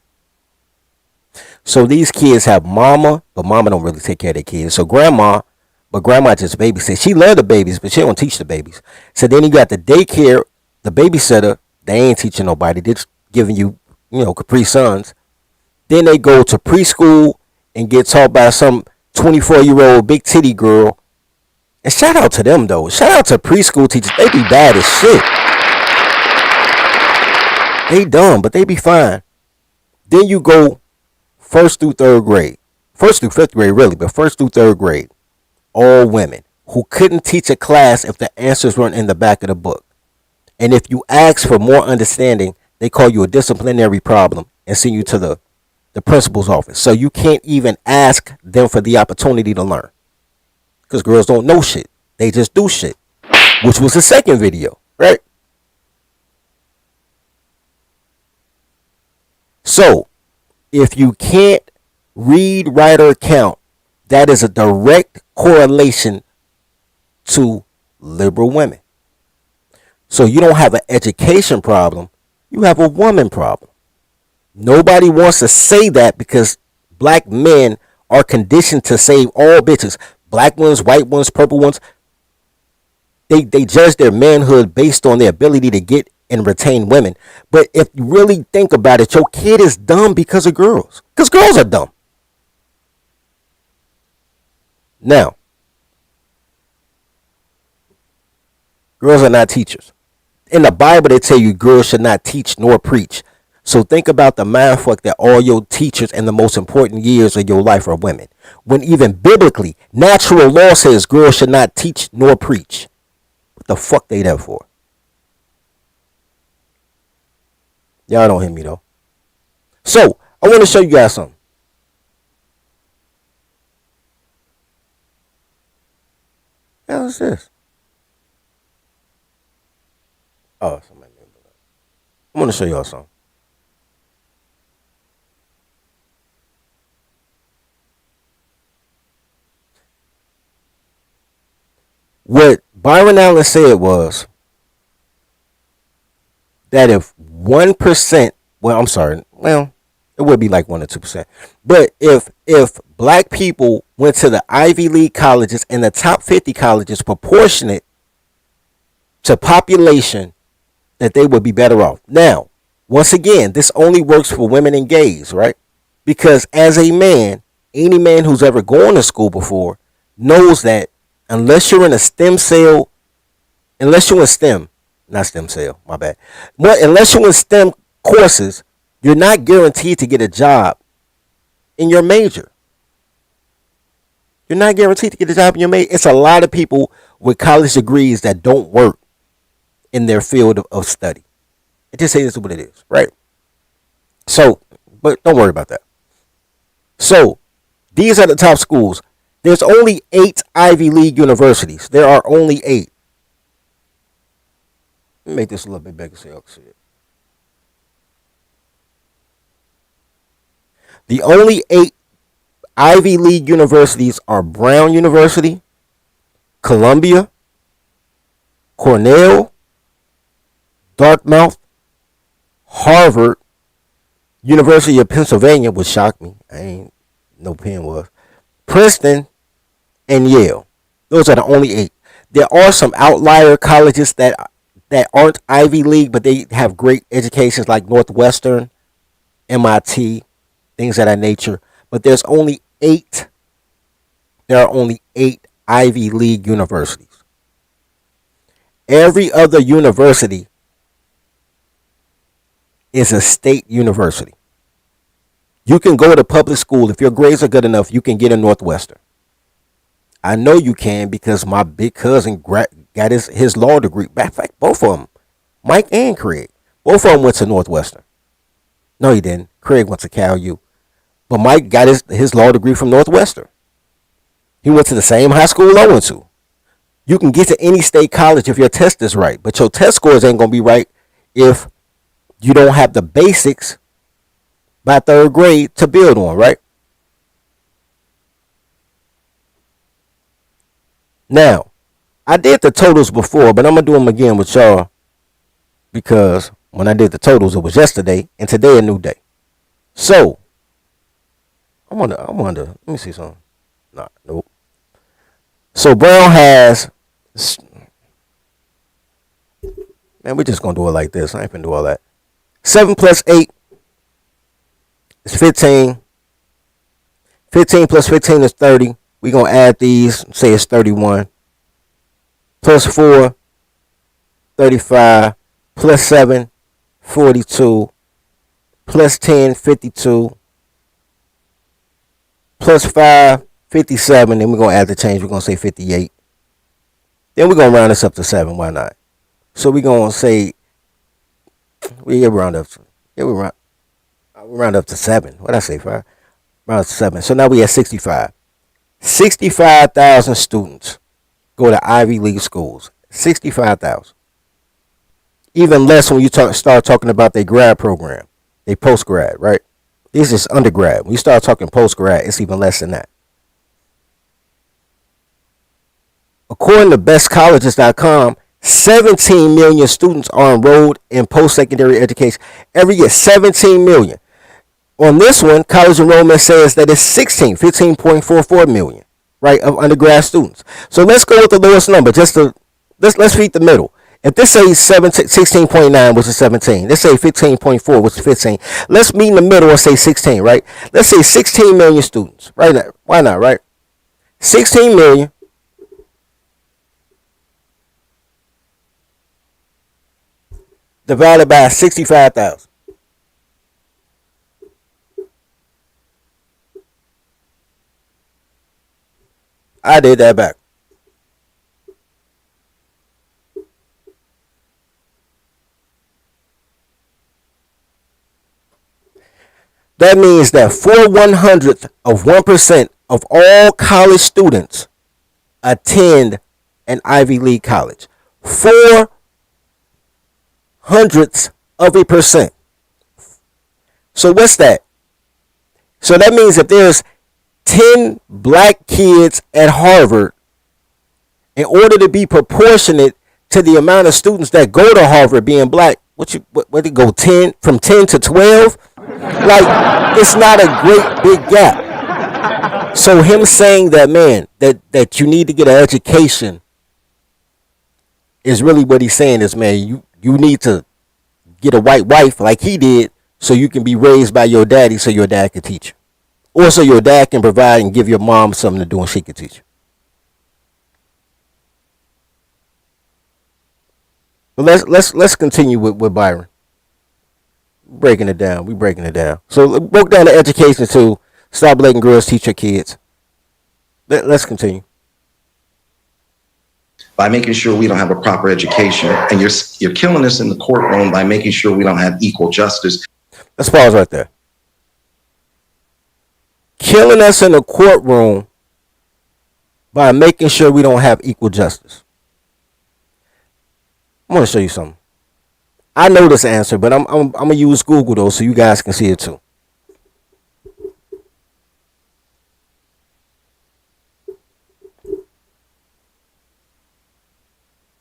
So these kids have mama, but mama don't really take care of their kids. So grandma, but grandma just babysits. She love the babies, but she don't teach the babies. So then you got the daycare, the babysitter. They ain't teaching nobody. They're just giving you, Capri Suns. Then they go to preschool and get taught by some 24-year-old big titty girl. And shout out to them, though. Shout out to preschool teachers. They be bad as shit. They dumb, but they be fine. Then you go first through third grade. First through fifth grade, really, but first through third grade. All women who couldn't teach a class if the answers weren't in the back of the book. And if you ask for more understanding, they call you a disciplinary problem and send you to the principal's office. So you can't even ask them for the opportunity to learn. Because girls don't know shit. They just do shit. Which was the second video, right? So, if you can't read, write, or count, that is a direct correlation to liberal women. So you don't have an education problem, you have a woman problem. Nobody wants to say that because black men are conditioned to save all bitches. Black ones, white ones, purple ones. They judge their manhood based on their ability to get and retain women. But if you really think about it, your kid is dumb because of girls. Because girls are dumb. Now, girls are not teachers. In the Bible, they tell you girls should not teach nor preach. So think about the mindfuck that all your teachers in the most important years of your life are women. When even biblically, natural law says girls should not teach nor preach. What the fuck they there for? Y'all don't hear me though. So, I want to show you guys something. What the hell is this? Oh, somebody. I'm gonna show y'all something. What Byron Allen said was that if 1%, well, I'm sorry, well, it would be like 1 or 2%, but if black people went to the Ivy League colleges and the top 50 colleges proportionate to population, that they would be better off. Now, once again, this only works for women and gays, right? Because as a man, any man who's ever gone to school before knows that unless you're in a stem cell, unless you're in STEM, not stem cell, my bad. But unless you're in STEM courses, you're not guaranteed to get a job in your major. You're not guaranteed to get a job in your major. It's a lot of people with college degrees that don't work in their field of study. It just is what it is, right? So, but don't worry about that. So, these are the top schools. There's only 8 Ivy League universities. There are only 8. Let me make this a little bit bigger so y'all can see it. The only 8 Ivy League universities are Brown University, Columbia, Cornell, Dartmouth, Harvard, University of Pennsylvania, which shocked me. I ain't no Penn was. Princeton, and Yale. Those are the only 8. There are some outlier colleges that aren't Ivy League, but they have great educations like Northwestern, MIT, things of that nature. But there's only 8. There are only 8 Ivy League universities. Every other university is a state university. You can go to public school. If your grades are good enough, you can get a Northwestern. I know you can because my big cousin got his law degree. In fact, both of them, Mike and Craig, both of them went to Northwestern. No, he didn't. Craig went to Cal U. But Mike got his law degree from Northwestern. He went to the same high school I went to. You can get to any state college if your test is right. But your test scores ain't going to be right if you don't have the basics by 3rd grade to build on, right? Now, I did the totals before, but I'm going to do them again with y'all because when I did the totals, it was yesterday, and today a new day. So, I wonder, let me see something. Nope. So, Brown has, man, we're just going to do it like this. I ain't going to do all that. 7 plus 8 is 15. 15 plus 15 is 30. We're going to add these, say it's 31. Plus 4, 35. Plus 7, 42. Plus 10, 52. Plus 5, 57. Then we're going to add the change. We're going to say 58. Then we're going to round this up to 7. Why not? So we're going to say, we round up to 7. What did I say, 5? Round up to 7. So now we at 65. 65,000 students go to Ivy League schools. 65,000. Even less when you start talking about their grad program, they post-grad, right? This is undergrad. When you start talking post-grad, it's even less than that. According to bestcolleges.com, 17 million students are enrolled in post-secondary education every year. 17 million. On this one, college enrollment says that it's 15.44 million, right, of undergrad students. So let's go with the lowest number. Let's feed the middle. If this says 16.9, which is 17, let's say 15.4, which is 15. Let's meet in the middle and say 16, right? Let's say 16 million students, right? Now, why not, right? 16 million. Divided by 65,000. I did that back. That means that 4/100th of 1% of all college students attend an Ivy League college. 4 0.00000000%. So what's that? So that means if there's 10 black kids at Harvard, in order to be proportionate to the amount of students that go to Harvard being black, what it go 10 from 10 to 12? Like, it's not a great big gap. So him saying that, man, that you need to get an education is really what he's saying is, man, you need to get a white wife like he did so you can be raised by your daddy so your dad can teach you. Or so your dad can provide and give your mom something to do and she can teach you. But let's continue with Byron. Breaking it down. We breaking it down. So it broke down the education to stop letting girls teach your kids. Let's continue. By making sure we don't have a proper education, and you're killing us in the courtroom by making sure we don't have equal justice. Let's pause right there. Killing us in the courtroom by making sure we don't have equal justice. I'm going to show you something. I know this answer, but I'm going to use Google though so you guys can see it too.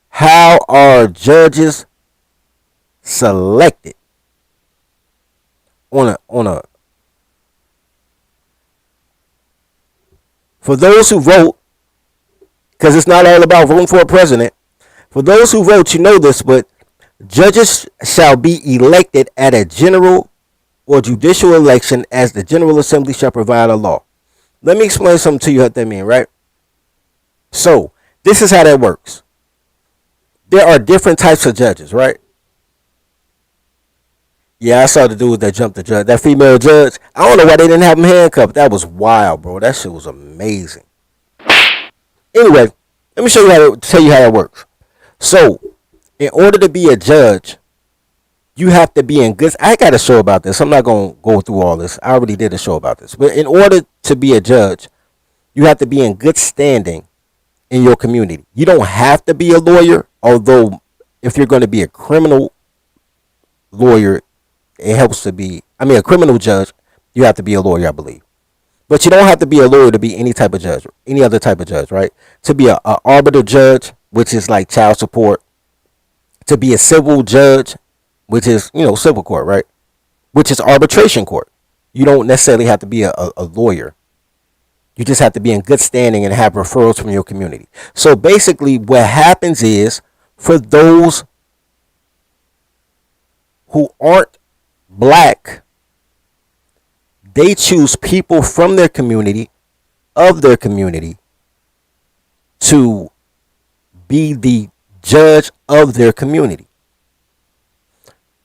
How are judges selected on a for those who vote, because it's not all about voting for a president. For those who vote, you know this, but judges shall be elected at a general or judicial election as the General Assembly shall provide a law. Let me explain something to you what that means, right? So, this is how that works. There are different types of judges, right? Yeah, I saw the dude that jumped the judge, that female judge. I don't know why they didn't have him handcuffed. That was wild, bro. That shit was amazing. Anyway, let me tell you how that works. So, in order to be a judge, you have to be in good. I got a show about this. I'm not going to go through all this. I already did a show about this. But in order to be a judge, you have to be in good standing in your community. You don't have to be a lawyer, although if you're going to be a criminal lawyer, it helps to be, a criminal judge, you have to be a lawyer, I believe. But you don't have to be a lawyer to be any type of judge, any other type of judge, right? To be a arbiter judge, which is like child support. To be a civil judge, which is, civil court, right? Which is arbitration court. You don't necessarily have to be a lawyer. You just have to be in good standing and have referrals from your community. So basically what happens is, for those who aren't black, they choose people from their community, of their community, to be the judge of their community.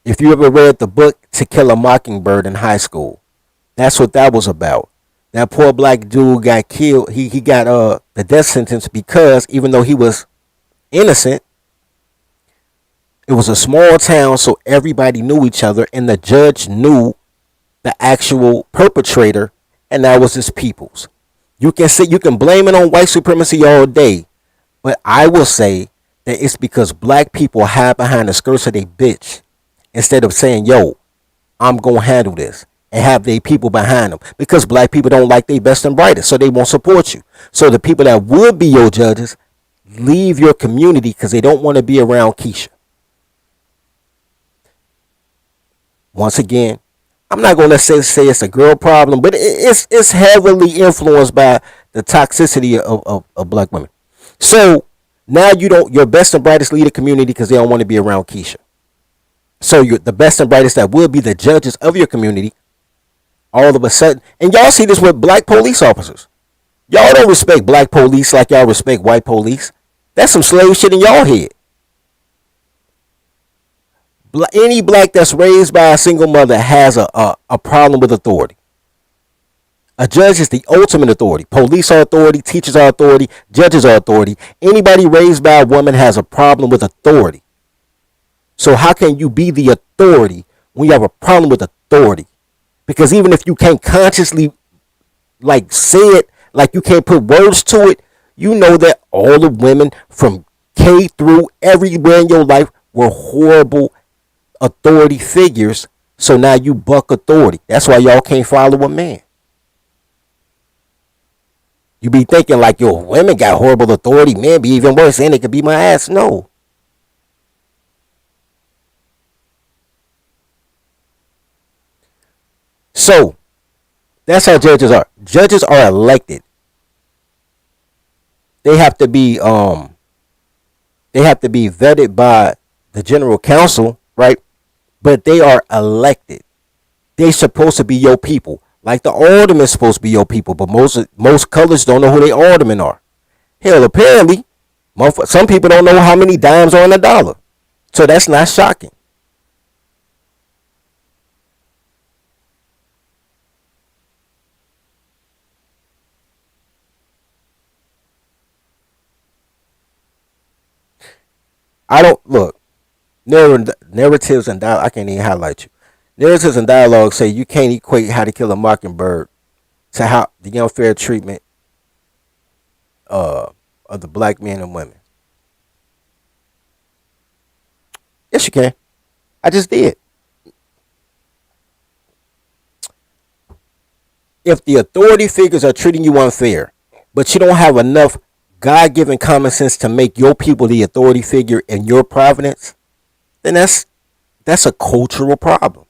If you ever read the book To Kill a Mockingbird in high school, that's what that was about. That poor black dude got killed. He got the death sentence because even though he was innocent, it was a small town, so everybody knew each other, and the judge knew the actual perpetrator, and that was his peoples. You can blame it on white supremacy all day, but I will say that it's because black people hide behind the skirts of their bitch instead of saying, yo, I'm gonna handle this, and have their people behind them, because black people don't like their best and brightest, so they won't support you. So the people that would be your judges leave your community because they don't want to be around Keisha. Once again, I'm not going to say it's a girl problem, but it's heavily influenced by the toxicity of black women. So now your best and brightest lead a community because they don't want to be around Keisha. So the best and brightest that will be the judges of your community, all of a sudden, and y'all see this with black police officers. Y'all don't respect black police like y'all respect white police. That's some slave shit in y'all head. Any black that's raised by a single mother has a problem with authority. A judge is the ultimate authority. Police are authority, teachers are authority, judges are authority. Anybody raised by a woman has a problem with authority. So how can you be the authority when you have a problem with authority? Because even if you can't consciously say it, like you can't put words to it, you know that all the women from K through everywhere in your life were horrible authority figures, so now you buck authority. That's why y'all can't follow a man. You be thinking like, yo, women got horrible authority, men be even worse, and they could beat my ass. No. So, that's how judges are. Judges are elected. They have to be vetted by the general counsel, right? But they are elected. They supposed to be your people. Like the aldermen supposed to be your people, but most colors don't know who their aldermen are. Hell, apparently, some people don't know how many dimes are on a dollar. So that's not shocking. I don't look. Narratives and dialogue. I can't even highlight you. Narratives and dialogue say you can't equate How to Kill a Mockingbird to how the unfair treatment of the black men and women. Yes, you can. I just did. If the authority figures are treating you unfair, but you don't have enough God-given common sense to make your people the authority figure in your providence, then that's a cultural problem.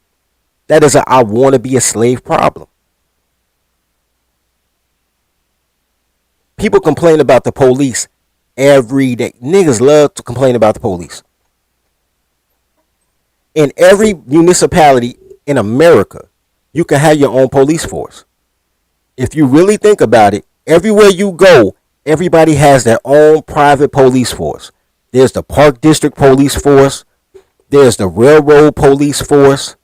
That is a I want to be a slave problem. People complain about the police every day. Niggas love to complain about the police. In every municipality in America, you can have your own police force. If you really think about it, everywhere you go, everybody has their own private police force. There's the Park District Police Force. There's the Railroad Police Force.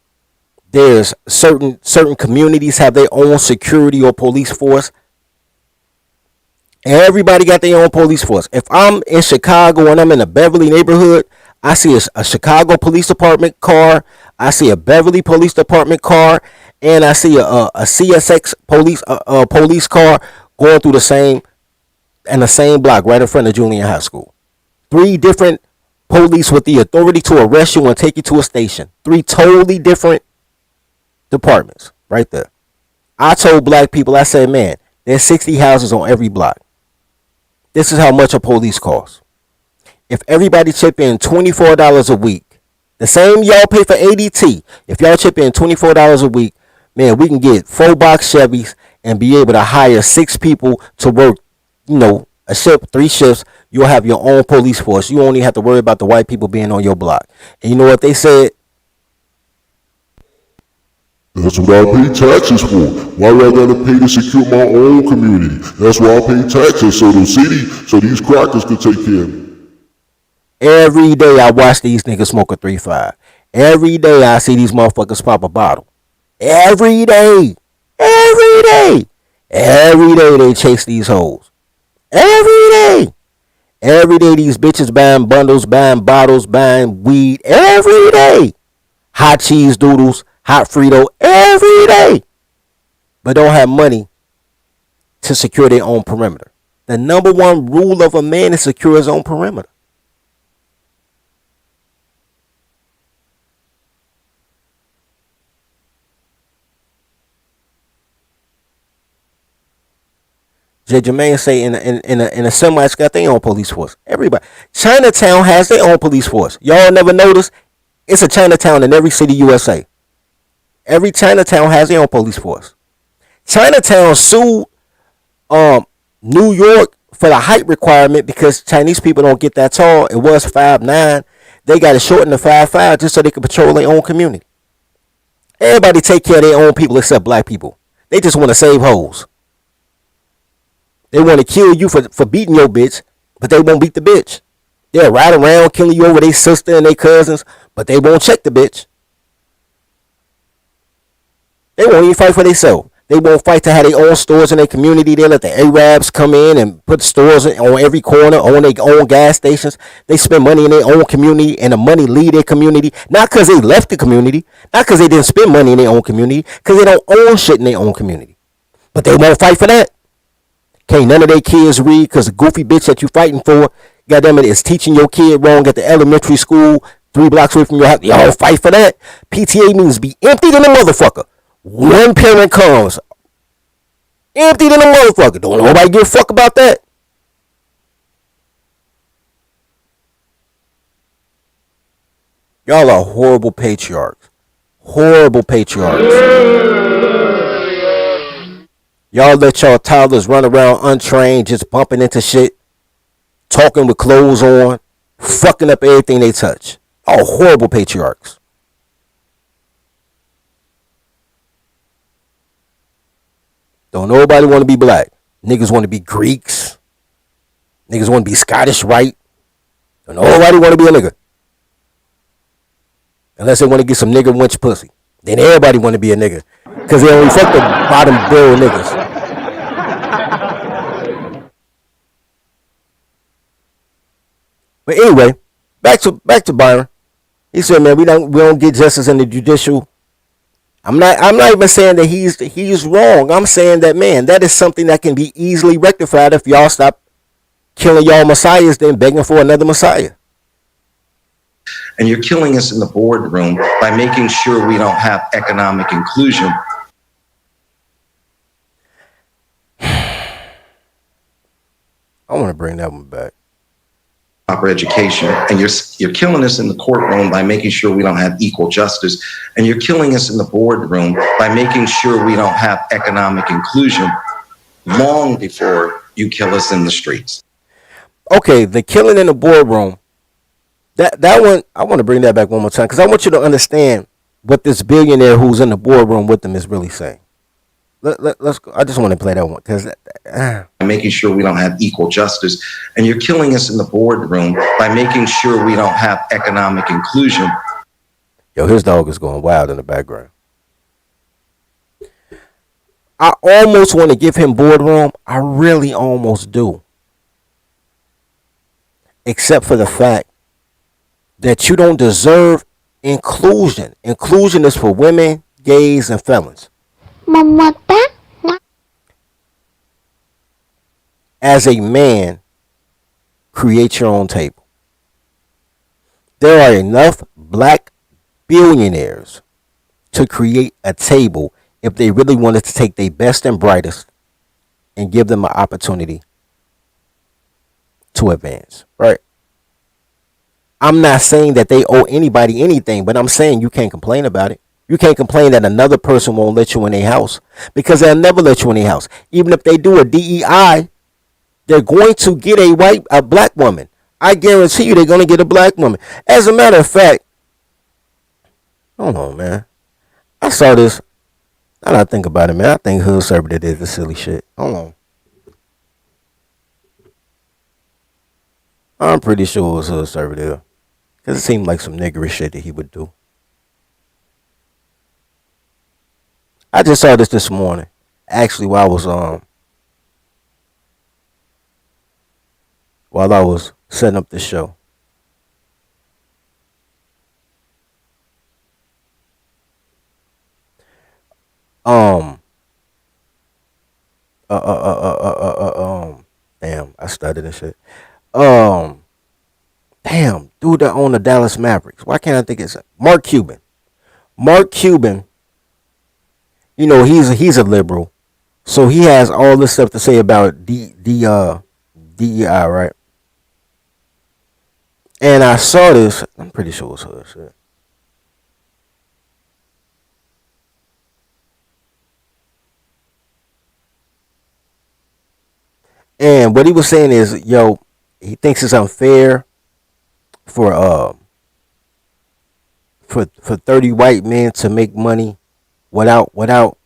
There's certain communities have their own security or police force. Everybody got their own police force. If I'm in Chicago and I'm in a Beverly neighborhood, I see a Chicago Police Department car. I see a Beverly Police Department car, and I see a CSX police car going through the same block right in front of Julian High School. 3 different police with the authority to arrest you and take you to a station. 3 totally different departments right there. I told black people, I said, man, there's 60 houses on every block. This is how much a police costs. If everybody chip in $24 a week, the same y'all pay for ADT, if y'all chip in $24 a week, man, we can get 4-box Chevys and be able to hire 6 people to work, a shift, 3 shifts. You'll have your own police force. You only have to worry about the white people being on your block. And you know what they said? That's what I pay taxes for. Why would I gotta pay to secure my own community? That's why I pay taxes, so these crackers could take care of me. Every day I watch these niggas smoke a 3-5. Every day I see these motherfuckers pop a bottle. Every day. Every day. Every day they chase these hoes. Every day. Every day these bitches buying bundles, buying bottles, buying weed. Every day. Hot cheese doodles, hot Frito. Every day. But don't have money to secure their own perimeter. The number one rule of a man is secure his own perimeter. J. Jermaine say in a Semites got their own police force. Everybody. Chinatown has their own police force. Y'all never notice? It's a Chinatown in every city USA. Every Chinatown has their own police force. Chinatown sued New York for the height requirement because Chinese people don't get that tall. It was 5'9". They got it shortened to 5'5" just so they could patrol their own community. Everybody take care of their own people except black people. They just want to save hoes. They want to kill you for beating your bitch, but they won't beat the bitch. They'll ride around killing you over their sister and their cousins, but they won't check the bitch. They won't even fight for themselves. They won't fight to have their own stores in their community. They let the Arabs come in and put stores on every corner, on their own gas stations. They spend money in their own community, and the money leave their community. Not because they left the community, not because they didn't spend money in their own community, because they don't own shit in their own community. But they won't fight for that. Can't none of their kids read because the goofy bitch that you fighting for, goddamn it, is teaching your kid wrong at the elementary school, 3 blocks away from your house. Y'all fight for that. PTA means be empty than a motherfucker. One parent comes. Empty than a motherfucker. Don't nobody give a fuck about that. Y'all are horrible patriarchs. Horrible patriarchs. Y'all let y'all toddlers run around untrained, just bumping into shit, talking with clothes on, fucking up everything they touch. All horrible patriarchs. Don't nobody want to be black. Niggas want to be Greeks. Niggas want to be Scottish, right? Don't nobody want to be a nigga. Unless they want to get some nigga wench pussy. Then everybody want to be a nigga. Because they only fuck the bottom barrel niggas. But anyway, back to Byron. He said, man, we don't get justice in the judicial. I'm not even saying that he's wrong. I'm saying that, man, that is something that can be easily rectified if y'all stop killing y'all messiahs, then begging for another messiah. And you're killing us in the boardroom by making sure we don't have economic inclusion. I want to bring that one back. Proper education, and you're killing us in the courtroom by making sure we don't have equal justice, and you're killing us in the boardroom by making sure we don't have economic inclusion long before you kill us in the streets. Okay, the killing in the boardroom. That one, I want to bring that back one more time because I want you to understand what this billionaire who's in the boardroom with them is really saying. Let's go. I just want to play that one because making sure we don't have equal justice, and you're killing us in the boardroom by making sure we don't have economic inclusion. Yo, his dog is going wild in the background. I almost want to give him boardroom. I really almost do. Except for the fact that you don't deserve inclusion. Inclusion is for women, gays, and felons. As a man, create your own table. There are enough black billionaires to create a table if they really wanted to take their best and brightest and give them an opportunity to advance, right? I'm not saying that they owe anybody anything, but I'm saying you can't complain about it. You can't complain that another person won't let you in their house because they'll never let you in their house. Even if they do a DEI, they're going to get a black woman. I guarantee you they're going to get a black woman. As a matter of fact, hold on, man. I saw this. Now that I think about it, man, I think Hood Server did the silly shit. Hold on. I'm pretty sure it was Hood Server there. Because it seemed like some niggerish shit that he would do. I just saw this morning. Actually, while I was setting up the show. Damn, I stuttered and shit. Damn, dude that owned the Dallas Mavericks. Why can't I think it's Mark Cuban? Mark Cuban, you know, he's a liberal. So he has all this stuff to say about DEI, right? And I saw this, I'm pretty sure it's her shit. And what he was saying is, yo, he thinks it's unfair for 30 white men to make money without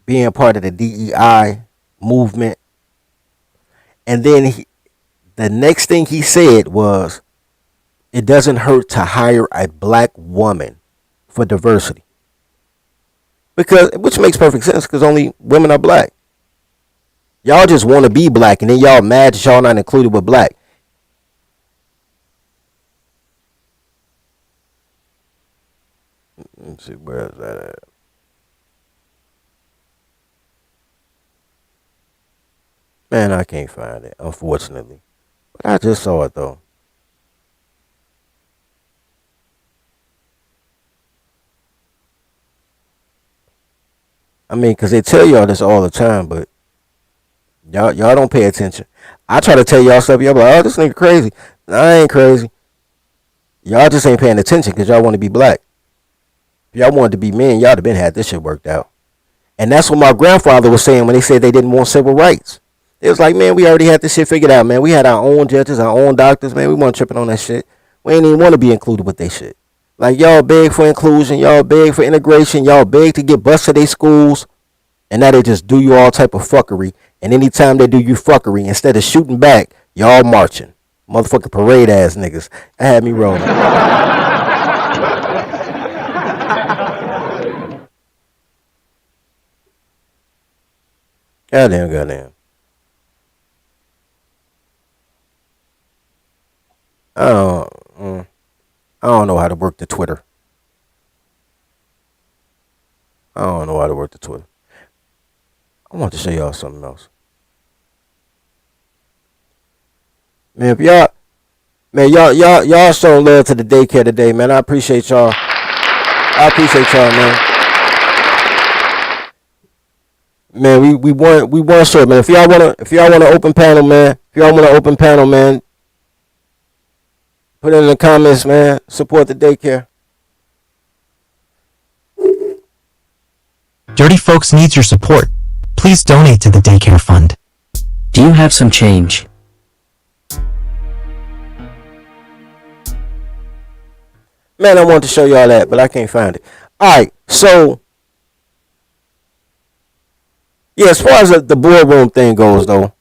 being part of the DEI movement. And then the next thing he said was, it doesn't hurt to hire a black woman for diversity. Which makes perfect sense because only women are black. Y'all just want to be black and then y'all mad that y'all not included with black. Let's see, where is that at? Man, I can't find it, unfortunately. But I just saw it though. I mean, because they tell y'all this all the time, but y'all don't pay attention. I try to tell y'all stuff. Y'all be like, oh, this nigga crazy. Nah, I ain't crazy. Y'all just ain't paying attention because y'all want to be black. If y'all wanted to be men, y'all would have been had this shit worked out. And that's what my grandfather was saying when they said they didn't want civil rights. It was like, man, we already had this shit figured out, man. We had our own judges, our own doctors, man. We weren't tripping on that shit. We ain't even want to be included with that shit. Like, y'all beg for inclusion, y'all beg for integration, y'all beg to get bused to their schools, and now they just do you all type of fuckery. And anytime they do you fuckery, instead of shooting back, y'all marching. Motherfucking parade ass niggas. That had me rolling. Goddamn. I don't know how to work the Twitter. I want to show y'all something else. Man, if y'all showing love to the daycare today, man. I appreciate y'all. Man, we want short, man. If y'all want an open panel, man. Put it in the comments, man. Support the daycare. Dirty Folks needs your support. Please donate to the daycare fund. Do you have some change? Man, I wanted to show y'all that, but I can't find it. Alright, so yeah, as far as the boardroom thing goes, though,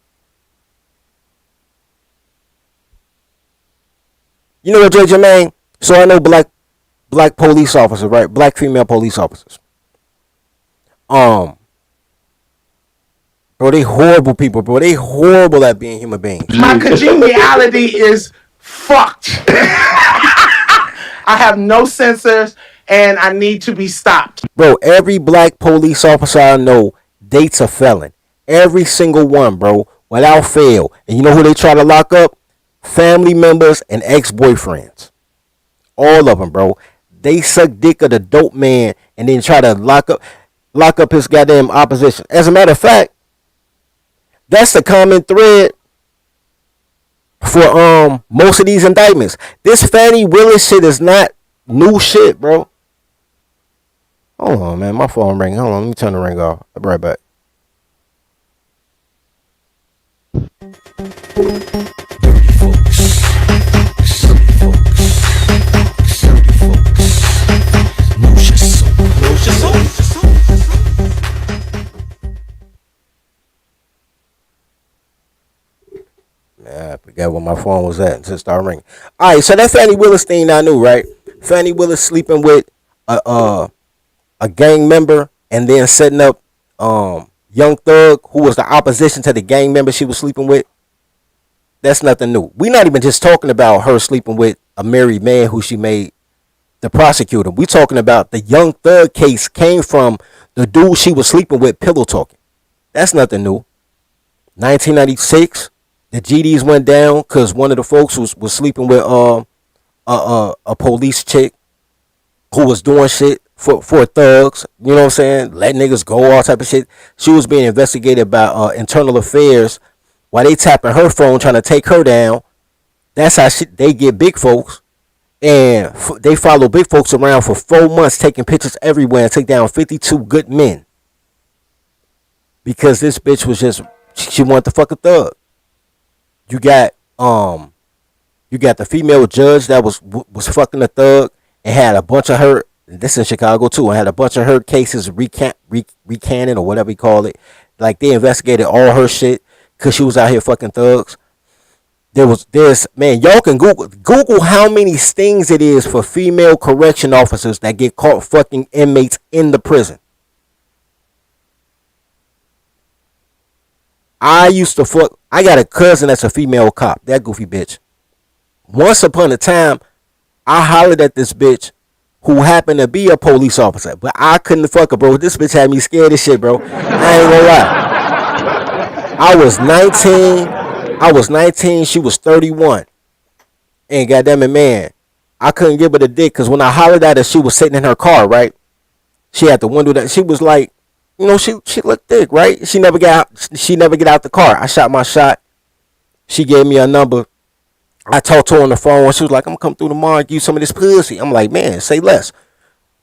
you know what, J. Jermaine? So I know black police officers, right? Black female police officers. Bro, they horrible people, bro. They horrible at being human beings. My congeniality is fucked. I have no sensors, and I need to be stopped. Bro, every black police officer I know dates a felon. Every single one, bro, without fail. And you know who they try to lock up? Family members and ex-boyfriends. All of them, bro. They suck dick of the dope man and then try to lock up his goddamn opposition. As a matter of fact, that's the common thread for most of these indictments. This Fanny Willis shit is not new shit, bro. Hold on, man. My phone ringing. Hold on. Let me turn the ring off. I'll be right back. I forgot where my phone was at until it started ringing. All right, so that Fanny Willis thing I knew, right? Fanny Willis sleeping with a gang member and then setting up Young Thug, who was the opposition to the gang member she was sleeping with. That's nothing new. We're not even just talking about her sleeping with a married man who she made the prosecutor. We're talking about the Young Thug case came from the dude she was sleeping with pillow talking. That's nothing new. 1996. The GDs went down because one of the folks was sleeping with a police chick who was doing shit for thugs. You know what I'm saying? Let niggas go, all type of shit. She was being investigated by internal affairs while they tapping her phone trying to take her down. That's how they get big folks. And they follow big folks around for 4 months taking pictures everywhere and take down 52 good men. Because this bitch was just, she wanted to fuck a thug. You got the female judge that was fucking a thug and had a bunch of her. This in Chicago too. And had a bunch of her cases recanted or whatever you call it. Like they investigated all her shit because she was out here fucking thugs. Man, y'all can Google how many stings it is for female correction officers that get caught fucking inmates in the prison. I got a cousin that's a female cop. That goofy bitch. Once upon a time, I hollered at this bitch who happened to be a police officer. But I couldn't fuck her, bro. This bitch had me scared as shit, bro. I ain't gonna lie. I was 19. She was 31. And goddamn it, man. I couldn't give her the dick because when I hollered at her, she was sitting in her car, right? She had the window that she was like, You know, she looked thick, right? She never get out the car. I shot my shot. She gave me a number. I talked to her on the phone. She was like, I'm gonna come through tomorrow and give you some of this pussy. I'm like, man, say less.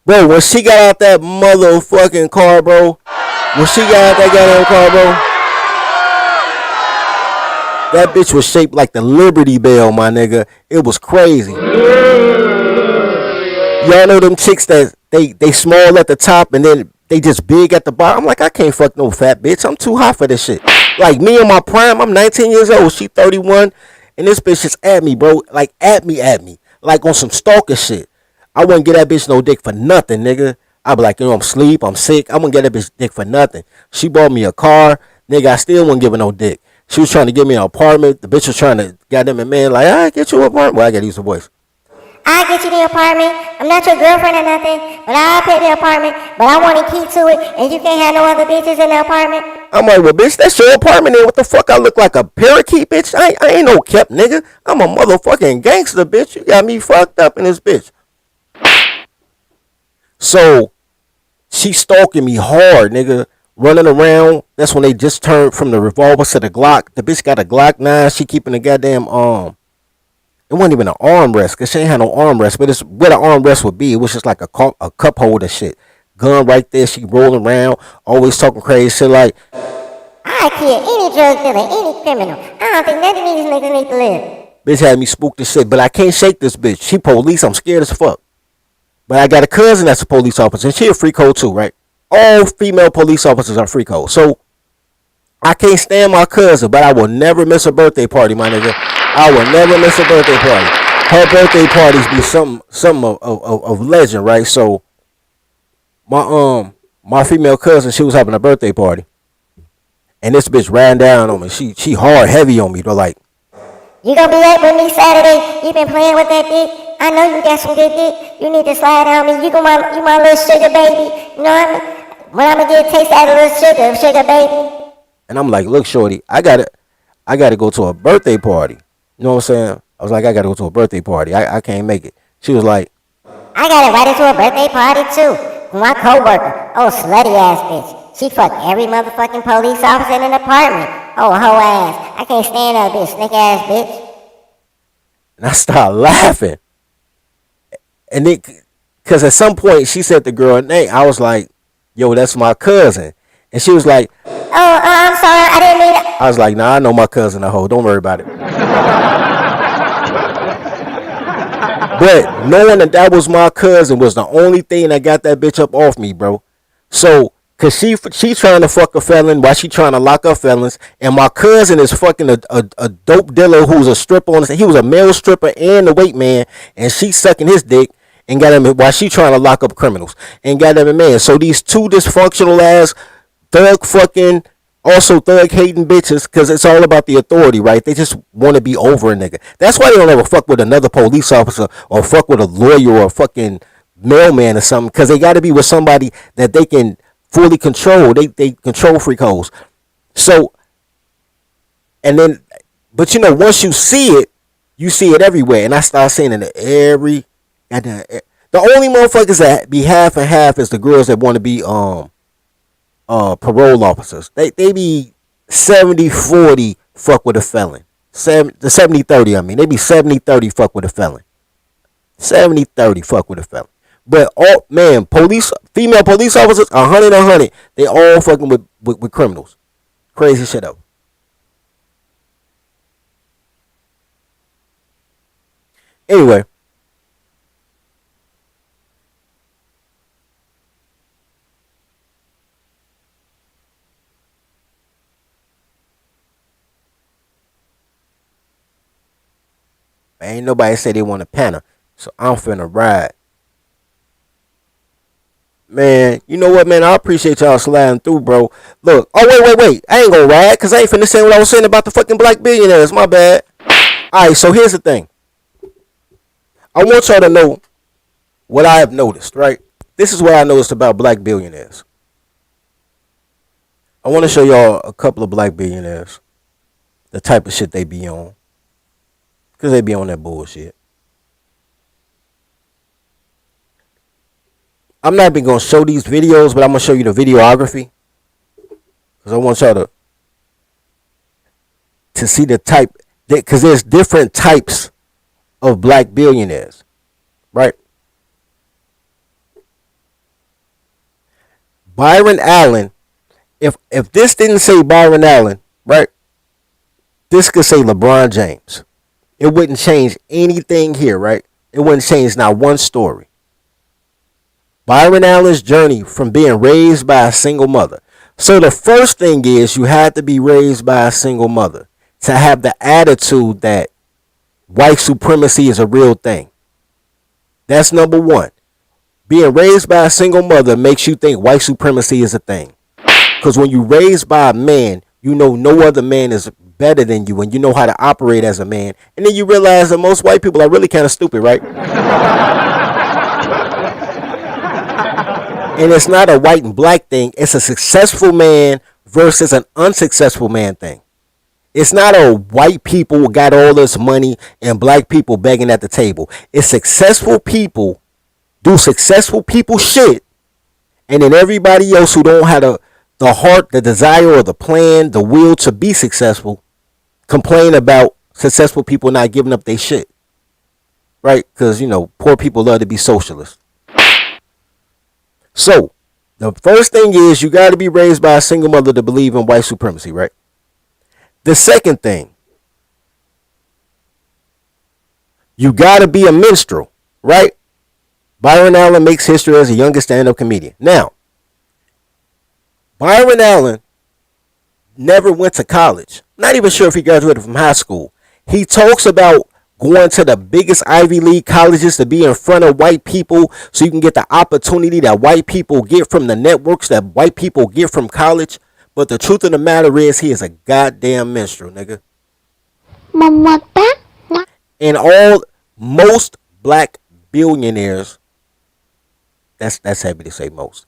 Bro, when she got out that motherfucking car, bro. When she got out that goddamn car, bro. That bitch was shaped like the Liberty Bell, my nigga. It was crazy. Y'all know them chicks that they small at the top and then they just big at the bottom. I'm like, I can't fuck no fat bitch. I'm too hot for this shit. Like me in my prime, I'm 19 years old. She 31. And this bitch just at me, bro. Like at me. Like on some stalker shit. I wouldn't get that bitch no dick for nothing, nigga. I'd be like, you know, I'm asleep, I'm sick. I wouldn't get that bitch dick for nothing. She bought me a car. Nigga, I still wouldn't give her no dick. She was trying to give me an apartment. The bitch was trying to goddamn it, man. Like, I get you an apartment. Well, I gotta use the voice. I'll get you the apartment. I'm not your girlfriend or nothing, but I'll pay the apartment. But I want to keep to it, and you can't have no other bitches in the apartment. I'm like, well, bitch, that's your apartment. Then what the fuck? I look like a parakeet, bitch. I ain't no kept nigga. I'm a motherfucking gangster, bitch. You got me fucked up in this bitch. So she stalking me hard, nigga. Running around. That's when they just turned from the revolver to the Glock. The bitch got a Glock 9. She keeping the goddamn It wasn't even an armrest, cause she ain't had no armrest, but it's what an armrest would be. It was just like a cup holder shit. Gun right there. She rolling around, always talking crazy shit like, I kill any drug dealer, any criminal. I don't think none of these niggas need to live. Bitch had me spooked as shit, but I can't shake this bitch. She police. I'm scared as fuck. But I got a cousin that's a police officer, and she a free code too, right? All female police officers are free code. So I can't stand my cousin, but I will never miss a birthday party, my nigga. I will never miss a birthday party. Her birthday parties be something of legend, right? So my female cousin, she was having a birthday party, and this bitch ran down on me. She hard heavy on me. They're like, you gonna be up with me Saturday? You been playing with that dick? I know you got some good dick. You need to slide on me. You my little sugar baby. You know what I mean? When I'm gonna get a taste out of little sugar baby. And I'm like, look, shorty, I gotta go to a birthday party. You know what I'm saying? I was like, I gotta go to a birthday party. I can't make it. She was like, I got invited to a birthday party too. My coworker, oh slutty ass bitch. She fucked every motherfucking police officer in an apartment. Oh hoe ass. I can't stand that bitch, slick ass bitch. and I started laughing. And then, cause at some point she said the girl name. I was like, yo, that's my cousin. And she was like, oh, I'm sorry, I didn't mean it. I was like, nah, I know my cousin a hoe. Don't worry about it. But knowing that was my cousin was the only thing that got that bitch up off me, bro. So, cause she trying to fuck a felon while she trying to lock up felons, and my cousin is fucking a dope dealer who's a stripper on. He was a male stripper and a weight man, and she sucking his dick and got him while she trying to lock up criminals and got him a man. So these two dysfunctional ass thug fucking. Also thug hating bitches, because it's all about the authority, right? They just want to be over a nigga. That's why they don't ever fuck with another police officer or fuck with a lawyer or a fucking mailman or something, because they got to be with somebody that they can fully control. They control freak hoes. So, and then, but you know, once you see it everywhere. And I start seeing it every, the only motherfuckers that be half and half is the girls that want to be, parole officers. They be 70-40 fuck with a felon. 70-30, I mean. They be 70-30 fuck with a felon. 70-30 fuck with a felon. But all man, female police officers, 100. They all fucking with criminals. Crazy shit up. Anyway. Ain't nobody say they want a panel, so I'm finna ride. Man, you know what, man? I appreciate y'all sliding through, bro. Look, oh, wait. I ain't gonna ride, because I ain't finna say what I was saying about the fucking black billionaires. My bad. Alright, so here's the thing. I want y'all to know what I have noticed, right? This is what I noticed about black billionaires. I want to show y'all a couple of black billionaires. The type of shit they be on. Because they be on that bullshit. I'm not even going to show these videos, but I'm going to show you the videography. because I want y'all to see the type, because there's different types of black billionaires, right? Byron Allen, if this didn't say Byron Allen, right, this could say LeBron James. It wouldn't change anything here, right? It wouldn't change not one story. Byron Allen's journey from being raised by a single mother. So the first thing is you had to be raised by a single mother to have the attitude that white supremacy is a real thing. That's number one. Being raised by a single mother makes you think white supremacy is a thing. Because when you're raised by a man, you know no other man is better than you, and you know how to operate as a man. And then you realize that most white people are really kind of stupid, right? And it's not a white and black thing. It's a successful man versus an unsuccessful man thing. It's not a white people got all this money and black people begging at the table. It's successful people do successful people shit, and then everybody else who don't have the heart, the desire, or the plan, the will to be successful, complain about successful people not giving up their shit. Right? Because, you know, poor people love to be socialists. So, the first thing is you got to be raised by a single mother to believe in white supremacy, right? The second thing, you got to be a minstrel, right? Byron Allen makes history as the youngest stand-up comedian. Now, Byron Allen never went to college. Not even sure if he graduated from high school. He talks about going to the biggest Ivy League colleges to be in front of white people so you can get the opportunity that white people get from the networks that white people get from college. But the truth of the matter is he is a goddamn minstrel, nigga. And most black billionaires, that's heavy to say most.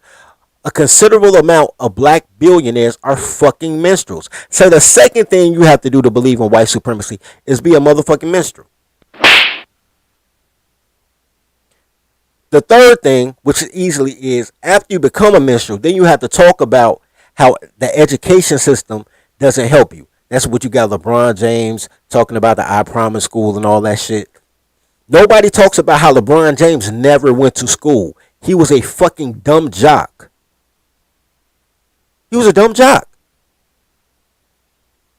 A considerable amount of black billionaires are fucking minstrels. So the second thing you have to do to believe in white supremacy is be a motherfucking minstrel. The third thing, which easily is, after you become a minstrel, then you have to talk about how the education system doesn't help you. That's what you got LeBron James talking about, the I Promise School and all that shit. Nobody talks about how LeBron James never went to school. He was a fucking dumb jock. He was a dumb jock.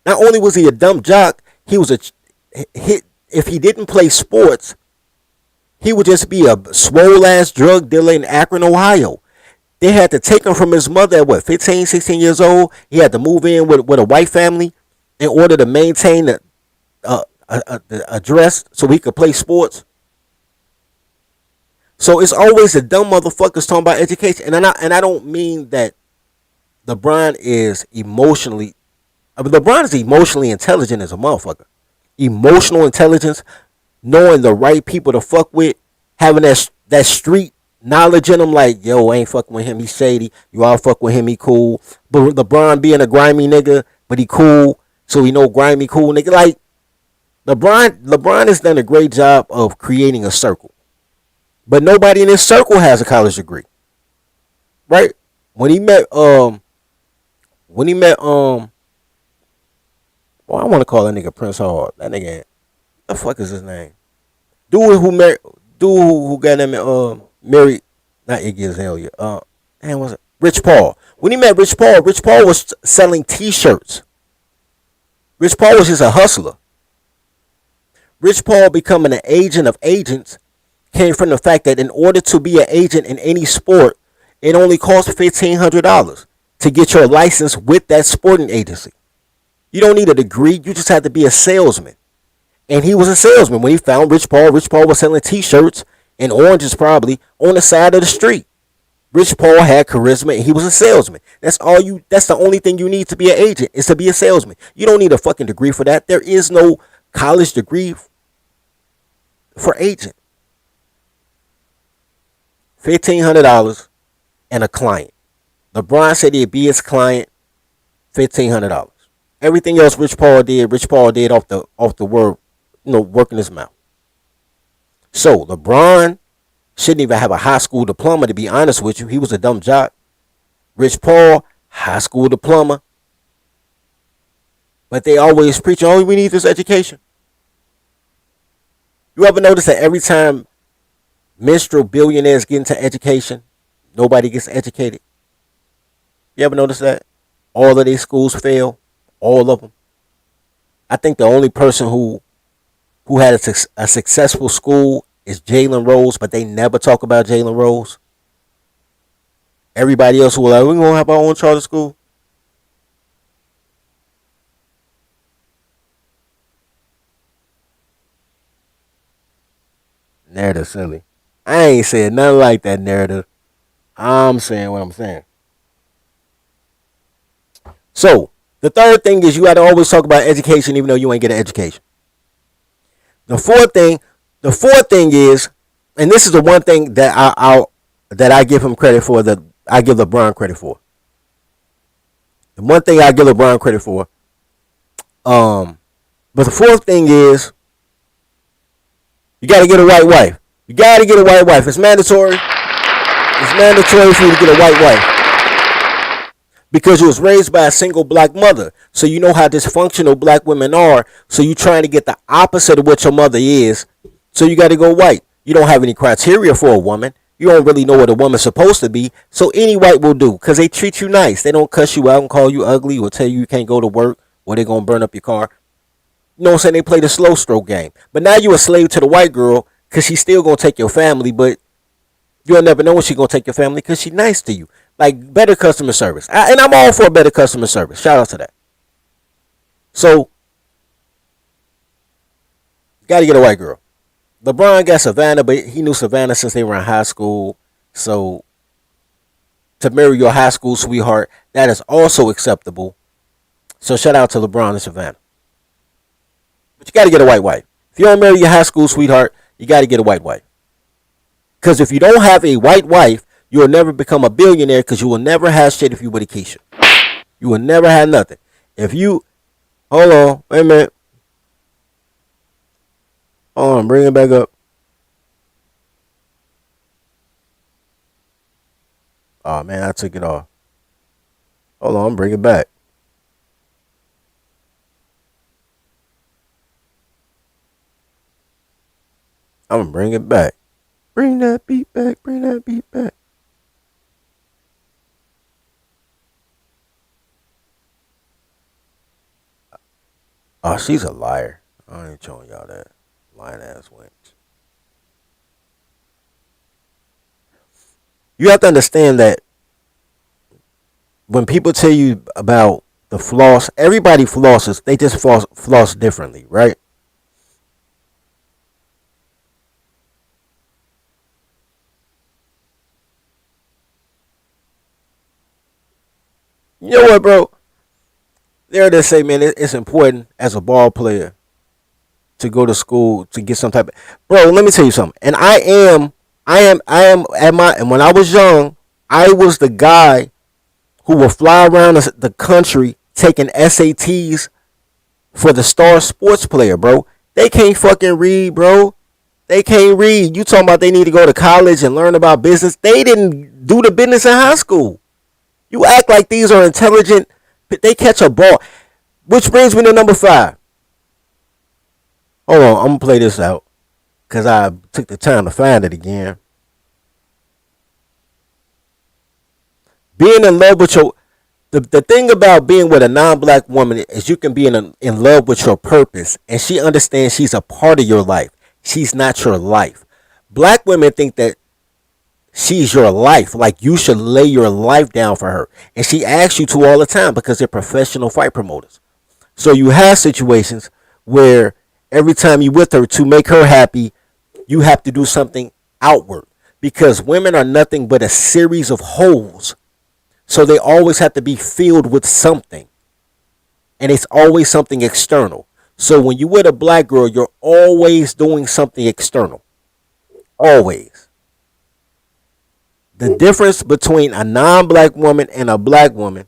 Not only was he a dumb jock, he was if he didn't play sports, he would just be a swole ass drug dealer in Akron, Ohio. They had to take him from his mother at 15, 16 years old. He had to move in with a white family in order to maintain the address so he could play sports. So it's always the dumb motherfuckers talking about education. And I don't mean that LeBron is emotionally intelligent as a motherfucker. Emotional intelligence, knowing the right people to fuck with, having that street knowledge in him, like, yo, I ain't fucking with him, he shady. You all fuck with him, he cool. But LeBron being a grimy nigga, but he cool, so he know grimy cool nigga. Like, LeBron has done a great job of creating a circle. But nobody in this circle has a college degree. Right? When he met well, I want to call that nigga Prince Hall. That nigga, the fuck is his name? Dude who got him married, not Iggy Azalea. Was it Rich Paul? When he met Rich Paul was selling T-shirts. Rich Paul was just a hustler. Rich Paul becoming an agent of agents came from the fact that in order to be an agent in any sport, it only costs $1,500 to get your license with that sporting agency. You don't need a degree. You just have to be a salesman. And he was a salesman. When he found Rich Paul was selling T-shirts and oranges probably on the side of the street. Rich Paul had charisma and he was a salesman. That's the only thing you need to be an agent, is to be a salesman. You don't need a fucking degree for that. There is no college degree for agent. $1,500 and a client. LeBron said he'd be his client. $1,500. Everything else Rich Paul did off the word, working his mouth. So LeBron shouldn't even have a high school diploma, to be honest with you. He was a dumb jock. Rich Paul, high school diploma, But they always preach, oh, we need this education. You ever notice that every time minstrel billionaires get into education, nobody gets educated? You ever notice that? All of these schools fail. All of them. I think the only person who had a successful school is Jalen Rose, but they never talk about Jalen Rose. Everybody else who was like, we're going to have our own charter school. Narrative silly. I ain't said nothing like that narrative. I'm saying what I'm saying. So, the third thing is you got to always talk about education even though you ain't get an education. The fourth thing is, and this is the one thing that I give him credit for, that I give LeBron credit for. The one thing I give LeBron credit for. But the fourth thing is, you got to get a white wife. You got to get a white wife. It's mandatory. It's mandatory for you to get a white wife. Because you was raised by a single black mother. So you know how dysfunctional black women are. So you trying to get the opposite of what your mother is. So you got to go white. You don't have any criteria for a woman. You don't really know what a woman's supposed to be. So any white will do. Because they treat you nice. They don't cuss you out and call you ugly or tell you can't go to work or they're going to burn up your car. You know what I'm saying? They play the slow stroke game. But now you a slave to the white girl because she's still going to take your family. But you'll never know when she's going to take your family because she's nice to you. Like better customer service. And I'm all for better customer service. Shout out to that. So, got to get a white girl. LeBron got Savannah, but he knew Savannah since they were in high school. So, to marry your high school sweetheart, that is also acceptable. So, shout out to LeBron and Savannah. But you got to get a white wife. If you don't marry your high school sweetheart, you got to get a white wife. Because if you don't have a white wife, you will never become a billionaire because you will never have shit if you with a Keisha. You will never have nothing. If you... Hold on. Wait a minute. Hold on. Bring it back up. Oh, man. I took it off. Hold on. Bring it back. I'm going to bring it back. Bring that beat back. Bring that beat back. Oh, she's a liar. I ain't showing y'all that. Lying ass wench. You have to understand that when people tell you about the floss, everybody flosses. They just floss differently, right? You know what, bro? They say, man, it's important as a ball player to go to school to get some type of... Bro, let me tell you something. And I am at my... And when I was young, I was the guy who would fly around the country taking SATs for the star sports player, bro. They can't fucking read, bro. They can't read. You talking about they need to go to college and learn about business. They didn't do the business in high school. You act like these are intelligent... They catch a ball. Which brings me to number 5. Hold on, I'm going to play this out. Because I took the time to find it again. Being in love with your... The thing about being with a non-black woman is you can be in love with your purpose. And she understands she's a part of your life. She's not your life. Black women think that she's your life. Like you should lay your life down for her. And she asks you to all the time because they're professional fight promoters. So you have situations where every time you with her to make her happy, you have to do something outward. Because women are nothing but a series of holes. So they always have to be filled with something. And it's always something external. So when you with a black girl, you're always doing something external. Always. The difference between a non-black woman and a black woman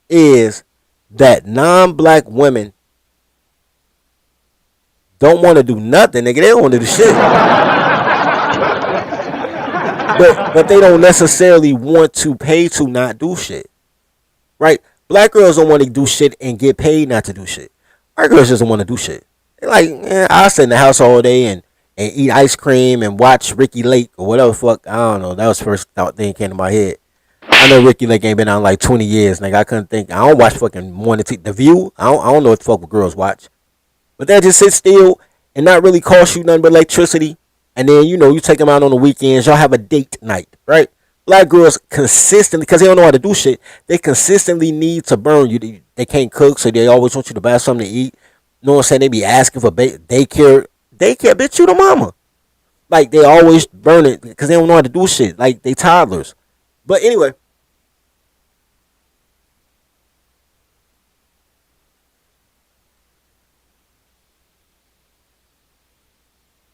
is that non-black women don't want to do nothing, nigga. They don't want to do shit. but they don't necessarily want to pay to not do shit. Right? Black girls don't want to do shit and get paid not to do shit. White girls just don't want to do shit. They're like, I'll sit in the house all day and eat ice cream and watch Ricky Lake or whatever the fuck. I don't know. That was the first thing that came to my head. I know Ricky Lake ain't been on like 20 years, nigga. I couldn't think. I don't watch fucking morning The View. I don't know what the fuck girls watch. But they just sit still and not really cost you nothing but electricity. And then, you take them out on the weekends. Y'all have a date night, right? Black girls consistently, because they don't know how to do shit, they consistently need to burn you. They can't cook, so they always want you to buy something to eat. You know what I'm saying? They be asking for daycare. Daycare, bitch, you the mama. Like, they always burn it because they don't know how to do shit. Like, they toddlers. But anyway.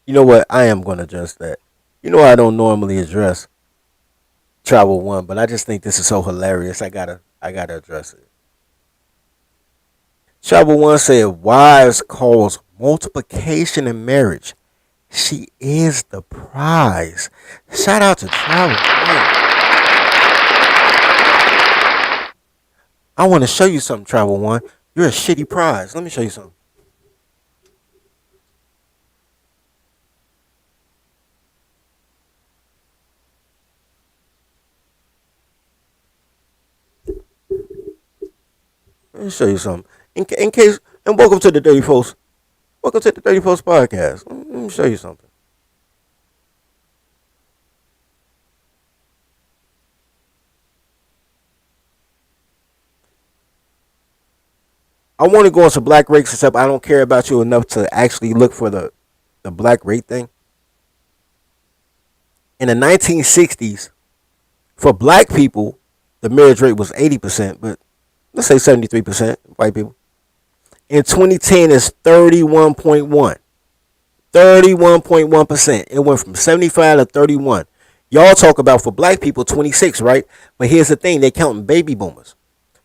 You know what? I am going to address that. I don't normally address Travel One, but I just think this is so hilarious. I gotta address it. Travel One said, wives cause multiplication in marriage. She is the prize. Shout out to Travel One. I want to show you something, Travel One. You're a shitty prize. Let me show you something. Let me show you something. In case, and welcome to the Dirty Folks. Welcome to the Dirty Folks podcast. Let me show you something. I want to go into black rates, except I don't care about you enough to actually look for the black rate thing. In the 1960s, for black people, the marriage rate was 80%, but let's say 73% white people. In 2010, it's 31.1. 31.1%. It went from 75 to 31. Y'all talk about for black people 26, right? But here's the thing, they counting baby boomers.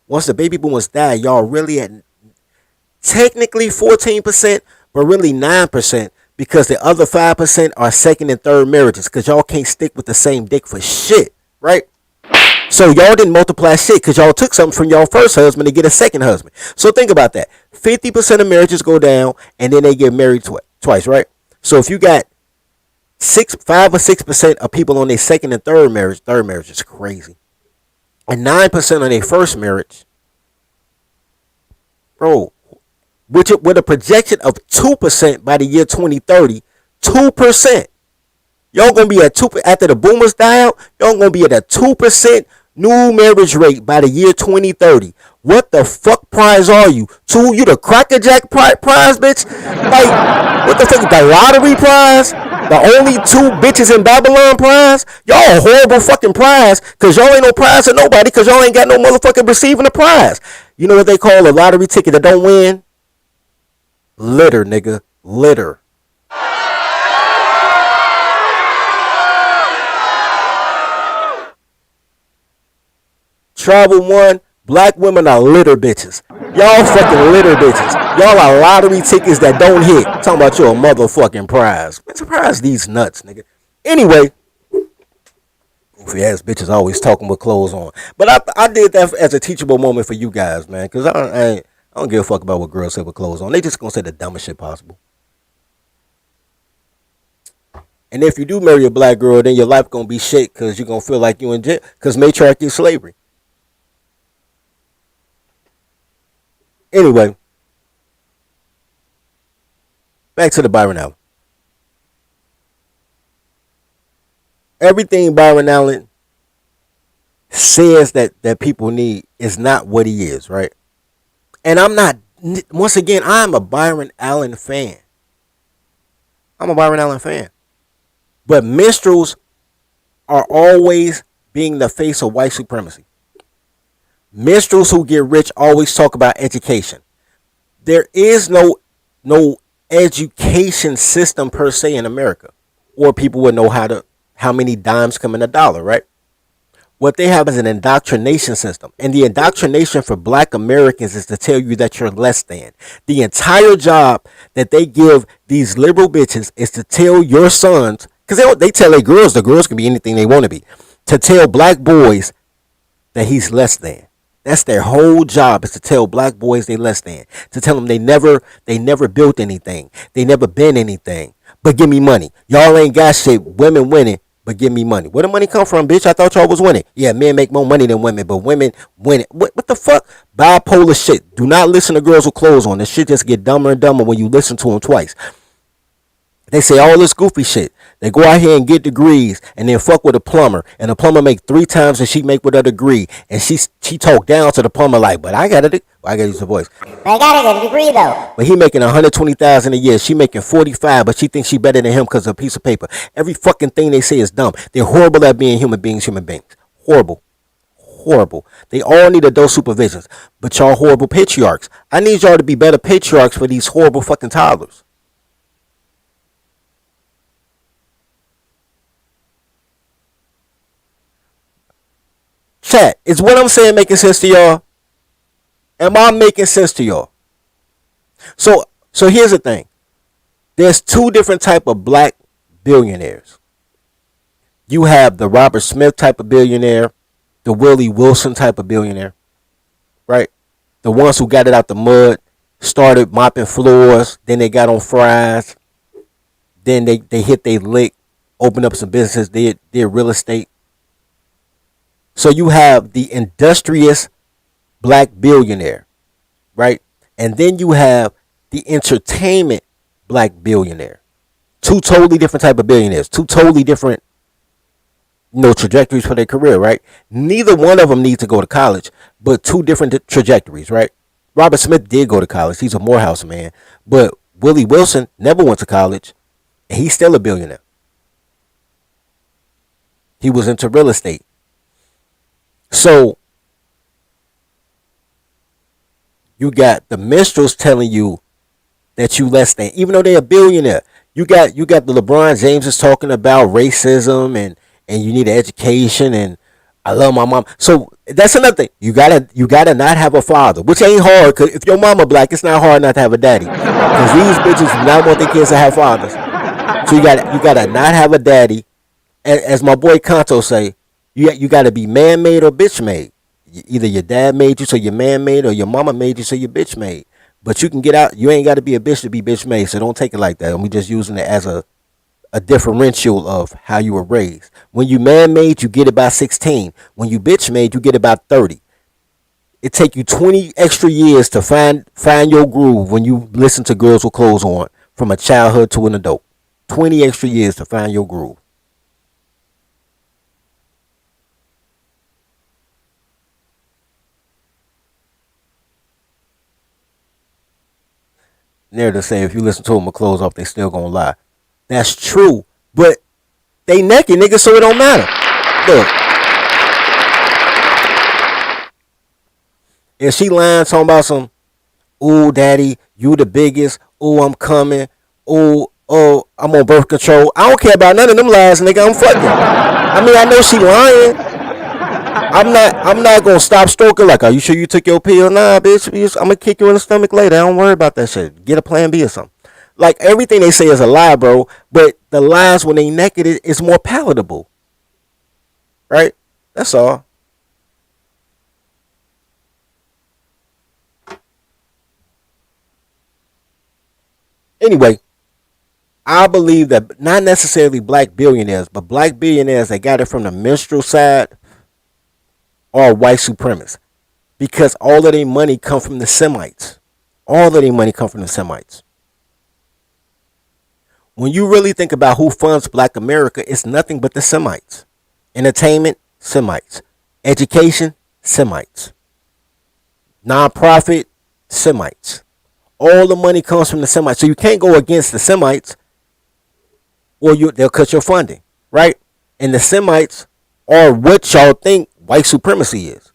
Once the baby boomers die, y'all really at technically 14%, but really 9%, because the other 5% are second and third marriages, because y'all can't stick with the same dick for shit, right? So y'all didn't multiply shit because y'all took something from y'all first husband to get a second husband. So think about that. 50% of marriages go down and then they get married twice, right? So if you got 5 or 6% of people on their second and third marriage is crazy. And 9% on their first marriage, bro, with a projection of 2% by the year 2030, 2%. Y'all gonna be at 2 after the boomers die out. Y'all gonna be at a 2% new marriage rate by the year 2030. What the fuck prize are you? You the Cracker Jack prize, bitch? Like, what the fuck? The lottery prize? The only 2 bitches in Babylon prize? Y'all a horrible fucking prize, cause y'all ain't no prize to nobody, cause y'all ain't got no motherfucking receiving a prize. You know what they call a lottery ticket that don't win? Litter, nigga. Litter. Travel One, black women are litter bitches. Y'all fucking litter bitches. Y'all are lottery tickets that don't hit. Talking about you a motherfucking prize. Man, surprise these nuts, nigga. Anyway, goofy ass bitches always talking with clothes on. But I did that as a teachable moment for you guys, man. Because I don't give a fuck about what girls say with clothes on. They just gonna say the dumbest shit possible. And if you do marry a black girl, then your life gonna be shit because you're gonna feel like you in jail. Because matriarchy is slavery. Anyway, back to the Byron Allen. Everything Byron Allen says that people need is not what he is, right? And I'm not, once again, I'm a Byron Allen fan. I'm a Byron Allen fan. But minstrels are always being the face of white supremacy. Minstrels who get rich always talk about education. There is no education system per se in America, or people would know how many dimes come in a dollar, right? What they have is an indoctrination system, and the indoctrination for black Americans is to tell you that you're less than. The entire job that they give these liberal bitches is to tell your sons, because they tell their girls, the girls can be anything they want to be, to tell black boys that he's less than. That's their whole job, is to tell black boys they less than. To tell them they never built anything. They never been anything. But give me money. Y'all ain't got shit. Women winning, but give me money. Where the money come from, bitch? I thought y'all was winning. Yeah, men make more money than women, but women win it. What the fuck? Bipolar shit. Do not listen to girls with clothes on. This shit just get dumber and dumber when you listen to them twice. They say all this goofy shit. They go out here and get degrees and then fuck with a plumber. And the plumber make 3 times that she make with her degree. And she talk down to the plumber like, but I gotta use the voice. But I gotta get a degree though. But he making $120,000 a year. She making 45, but she thinks she better than him because of a piece of paper. Every fucking thing they say is dumb. They're horrible at being human beings. Horrible. They all need adult supervisions. But y'all horrible patriarchs. I need y'all to be better patriarchs for these horrible fucking toddlers. Chat, is what I'm saying making sense to y'all? Am I making sense to y'all? So here's the thing. There's 2 different type of black billionaires. You have the Robert Smith type of billionaire, the Willie Wilson type of billionaire, right? The ones who got it out the mud, started mopping floors, then they got on fries, then they hit their lick, opened up some businesses, did real estate. So you have the industrious black billionaire, right? And then you have the entertainment black billionaire. 2 totally different type of billionaires. 2 totally different, trajectories for their career, right? Neither one of them need to go to college, but 2 different trajectories, right? Robert Smith did go to college. He's a Morehouse man. But Willie Wilson never went to college, and he's still a billionaire. He was into real estate. So you got the minstrels telling you that you less than, even though they're a billionaire. You got the LeBron James is talking about racism and you need an education and I love my mom. So that's another thing. You gotta not have a father, which ain't hard. Cause if your mama black, it's not hard not to have a daddy. Cause these bitches do not want their kids to have fathers. So you gotta not have a daddy. As my boy Kanto say, you got to be man-made or bitch-made. Either your dad made you so you're man-made or your mama made you so you're bitch-made. But you can get out. You ain't got to be a bitch to be bitch-made, so don't take it like that. And we just using it as a differential of how you were raised. When you man-made, you get about 16. When you bitch-made, you get about 30. It take you 20 extra years to find your groove when you listen to girls with clothes on from a childhood to an adult. 20 extra years to find your groove. Narrative say if you listen to them with clothes off, they still gonna lie. That's true, but they naked, nigga, so it don't matter. Look, if she lying talking about some, ooh, daddy, you the biggest, ooh, I'm coming, ooh, oh, I'm on birth control. I don't care about none of them lies, nigga. I'm fucking. I mean, I know she lying. I'm not gonna stop stroking like, are you sure you took your pill? Nah, bitch. I'm gonna kick you in the stomach later. I don't worry about that shit. Get a plan B or something. Like, everything they say is a lie, bro. But the lies when they naked is more palatable. Right? That's all. Anyway, I believe that not necessarily black billionaires, but black billionaires that got it from the minstrel side are white supremacists, because all of their money come from the Semites. All of their money come from the Semites. When you really think about who funds black America, it's nothing but the Semites. Entertainment, Semites. Education, Semites. Non-profit, Semites. All the money comes from the Semites. So you can't go against the Semites or they'll cut your funding, right? And the Semites are what y'all think white supremacy is.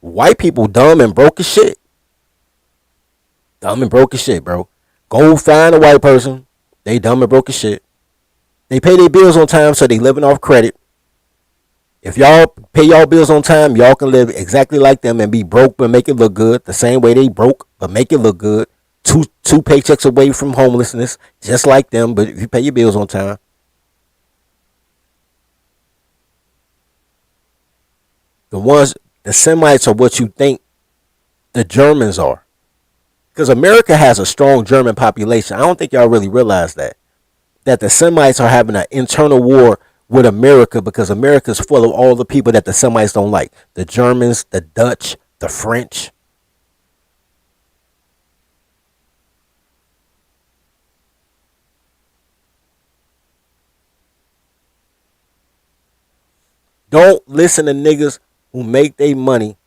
White people dumb and broke as shit. Dumb and broke as shit, bro. Go find a white person. They dumb and broke as shit. They pay their bills on time, so they living off credit. If y'all pay y'all bills on time, y'all can live exactly like them and be broke but make it look good. The same way they broke but make it look good. Two paychecks away from homelessness, just like them, but if you pay your bills on time. The the Semites are what you think the Germans are. Because America has a strong German population. I don't think y'all really realize that. That the Semites are having an internal war with America because America's full of all the people that the Semites don't like. The Germans, the Dutch, the French. Don't listen to niggas who make their money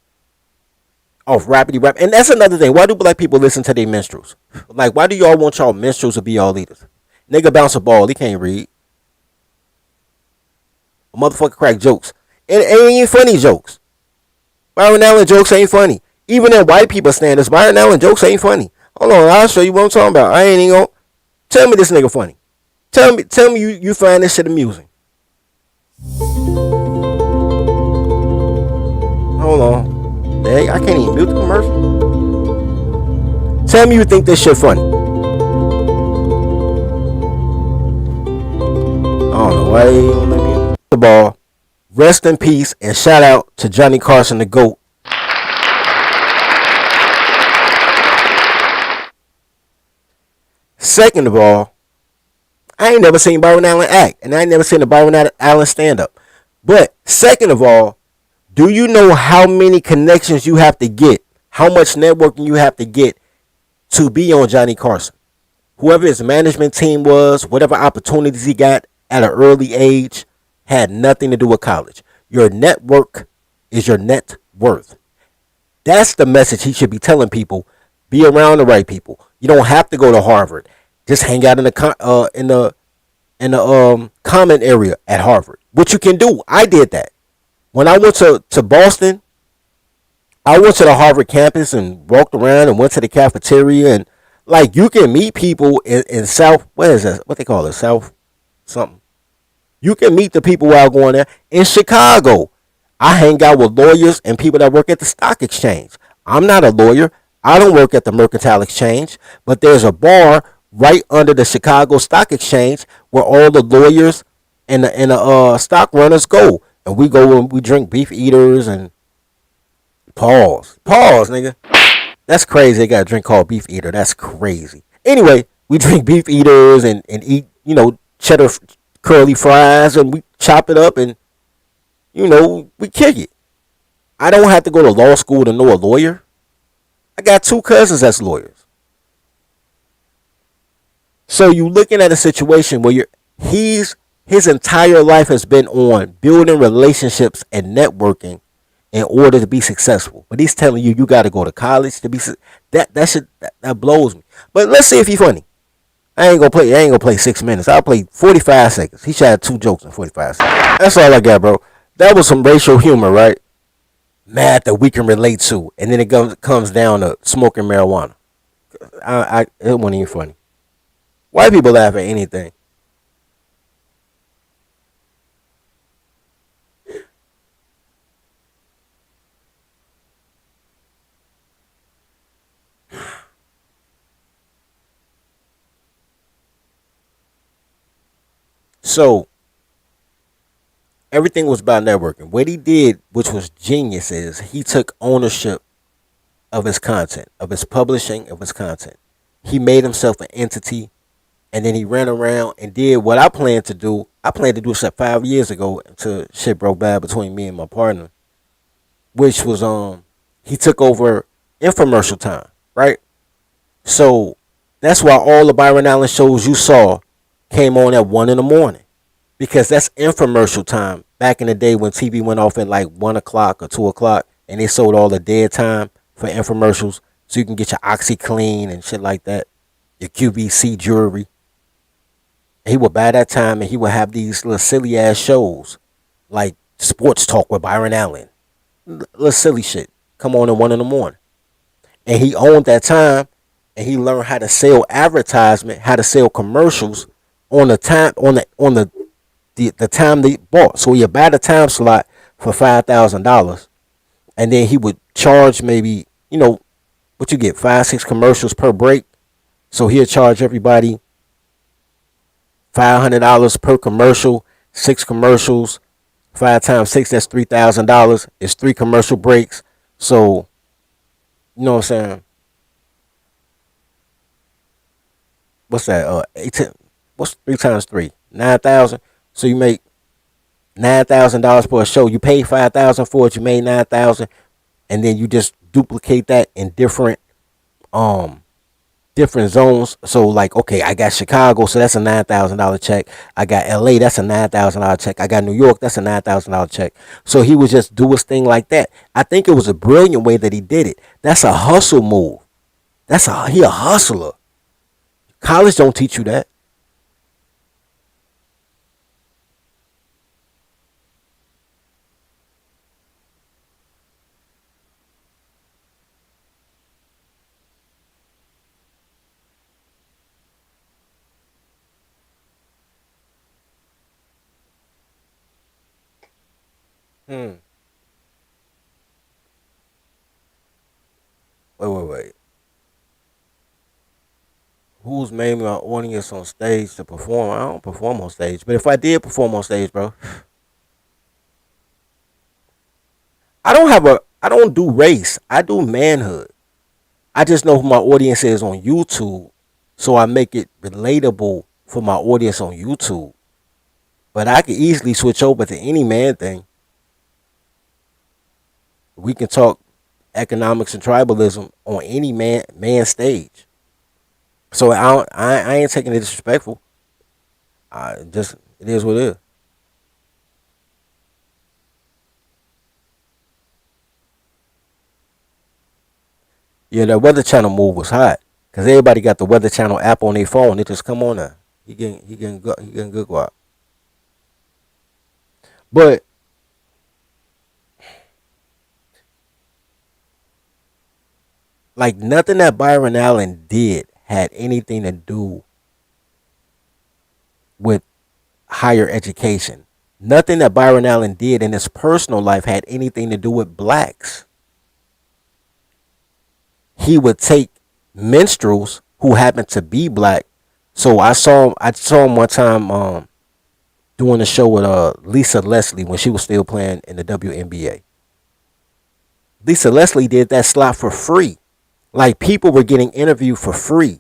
off rapidy rap. And that's another thing. Why do black people listen to their minstrels? Like, why do y'all want y'all minstrels to be y'all leaders? Nigga bounce a ball. He can't read. A motherfucker crack jokes. It ain't funny jokes. Byron Allen jokes ain't funny. Even in white people standards, Byron Allen jokes ain't funny. Hold on, I'll show you what I'm talking about. I ain't even gonna... Tell me this nigga funny. Tell me you find this shit amusing. Hold on. Dang, I can't even mute the commercial. Tell me you think this shit funny. I don't know why you don't let me mute the ball. Rest in peace and shout out to Johnny Carson the GOAT. Second of all, I ain't never seen Byron Allen act, and I ain't never seen a Byron Allen stand up. But second of all, do you know how many connections you have to get, how much networking you have to get to be on Johnny Carson? Whoever his management team was, whatever opportunities he got at an early age, had nothing to do with college. Your network is your net worth. That's the message he should be telling people. Be around the right people. You don't have to go to Harvard. Just hang out in the comment area at Harvard. What you can do. I did that. When I went to Boston, I went to the Harvard campus and walked around and went to the cafeteria, and like you can meet people in South, what is that? What they call it? South something. You can meet the people while going there. In Chicago, I hang out with lawyers and people that work at the stock exchange. I'm not a lawyer. I don't work at the Mercantile Exchange, but there's a bar right under the Chicago Stock Exchange where all the lawyers and the stock runners go. And we go and we drink beef eaters and pause, nigga. That's crazy. They got a drink called beef eater. That's crazy. Anyway, we drink beef eaters and eat, cheddar curly fries, and we chop it up and, we kick it. I don't have to go to law school to know a lawyer. I got 2 cousins that's lawyers. So you looking at a situation where his entire life has been on building relationships and networking in order to be successful. But he's telling you got to go to college to be that blows me. But let's see if he's funny. I ain't gonna play 6 minutes. I'll play 45 seconds. He should have 2 jokes in 45 seconds. That's all I got, bro. That was some racial humor, right? Math that we can relate to, and then it comes down to smoking marijuana. It wasn't even funny. White people laugh at anything. So everything was about networking. What he did, which was genius, is he took ownership of his content, of his publishing, of his content. He made himself an entity, and then he ran around and did what I planned to do. I planned to do shit 5 years ago until shit broke bad between me and my partner, which was he took over infomercial time, right? So that's why all the Byron Allen shows you saw came on at 1 a.m. because that's infomercial time. Back in the day when TV went off at like 1 o'clock or 2 o'clock, and they sold all the dead time for infomercials, so you can get your OxyClean and shit like that, your QVC jewelry. And he would buy that time, and he would have these little silly ass shows like Sports Talk with Byron Allen, little silly shit come on at 1 a.m. And he owned that time, and he learned how to sell advertisement, how to sell commercials on the time the time they bought. So he'd buy the time slot for $5,000, and then he would charge maybe, what you get, 5-6 commercials per break. So he'll charge everybody $500 per commercial, 6 commercials, 5 times 6, that's $3,000. It's 3 commercial breaks. So, you know what I'm saying? What's that? 18. What's 3 times 3? 9,000. So you make $9,000 for a show. You paid $5,000 for it. You made $9,000, and then you just duplicate that in different zones. So like, okay, I got Chicago, so that's a $9,000 check. I got LA, that's a $9,000 check. I got New York, that's a $9,000 check. So he would just do his thing like that. I think it was a brilliant way that he did it. That's a hustle move. He a hustler. College don't teach you that. Wait. Who's made my audience on stage to perform? I don't perform on stage. But if I did perform on stage, bro, I don't do race. I do manhood. I just know who my audience is on YouTube. So I make it relatable for my audience on YouTube. But I could easily switch over to any man thing. We can talk economics and tribalism on any man stage. So I ain't taking it disrespectful. It is what it is. Yeah, that Weather Channel move was hot because everybody got the Weather Channel app on their phone. It just come on there. He getting good guap. But like nothing that Byron Allen did had anything to do with higher education. Nothing that Byron Allen did in his personal life had anything to do with blacks. He would take minstrels who happened to be black. So I saw him one time doing a show with Lisa Leslie when she was still playing in the WNBA. Lisa Leslie did that slot for free. Like people were getting interviewed for free.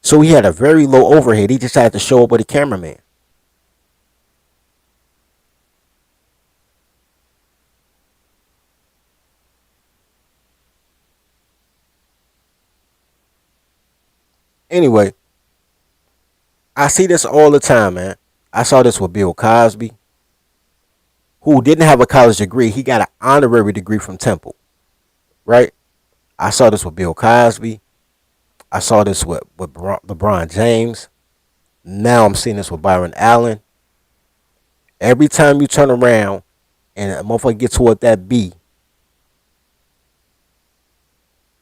So he had a very low overhead. He just had to show up with a cameraman. Anyway, I see this all the time, man. I saw this with Bill Cosby, who didn't have a college degree. He got an honorary degree from Temple, right? I saw this with Bill Cosby. I saw this with LeBron James. Now I'm seeing this with Byron Allen. Every time you turn around and a motherfucker gets toward that B,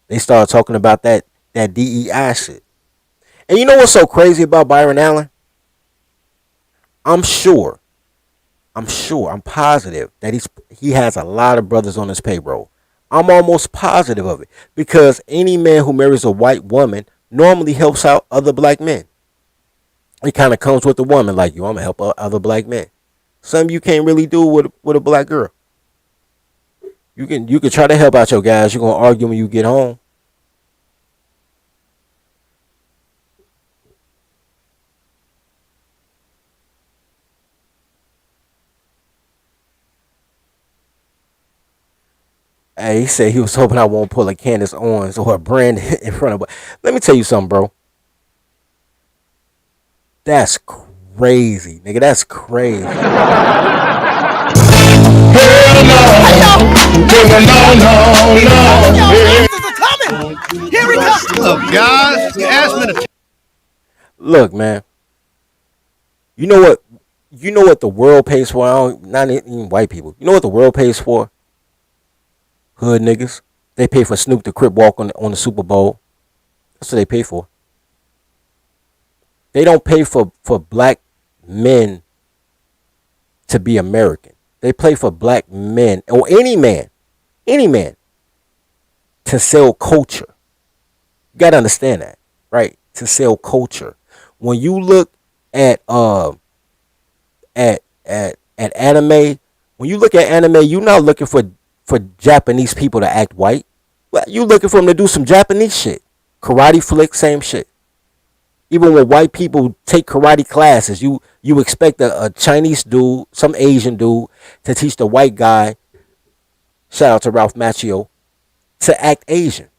they start talking about that DEI shit. And you know what's so crazy about Byron Allen? I'm positive that he has a lot of brothers on his payroll. I'm almost positive of it. Because any man who marries a white woman normally helps out other black men. It kind of comes with the woman, like, yo, I'm going to help other black men. Something you can't really do with a black girl. You can try to help out your guys. You're going to argue when you get home. Hey, he said he was hoping I won't pull a Candace Owens or a brand in front of her. Let me tell you something, bro. That's crazy, nigga. That's crazy. Hell no. Here he comes. Look, guys, you asked me to. Look, man. You know what the world pays for? Not even white people. You know what the world pays for? Hood niggas. They pay for Snoop the Crip walk on the Super Bowl. That's what they pay for. They don't pay for black men to be American. They pay for black men or any man to sell culture. You gotta understand that, right? To sell culture. When you look at anime, When you look at anime, you're not looking for Japanese people to act white. Well, you looking for them to do some Japanese shit. Karate flick, same shit. Even when white people take karate classes, you expect a Chinese dude, some Asian dude, to teach the white guy, shout out to Ralph Macchio, to act Asian.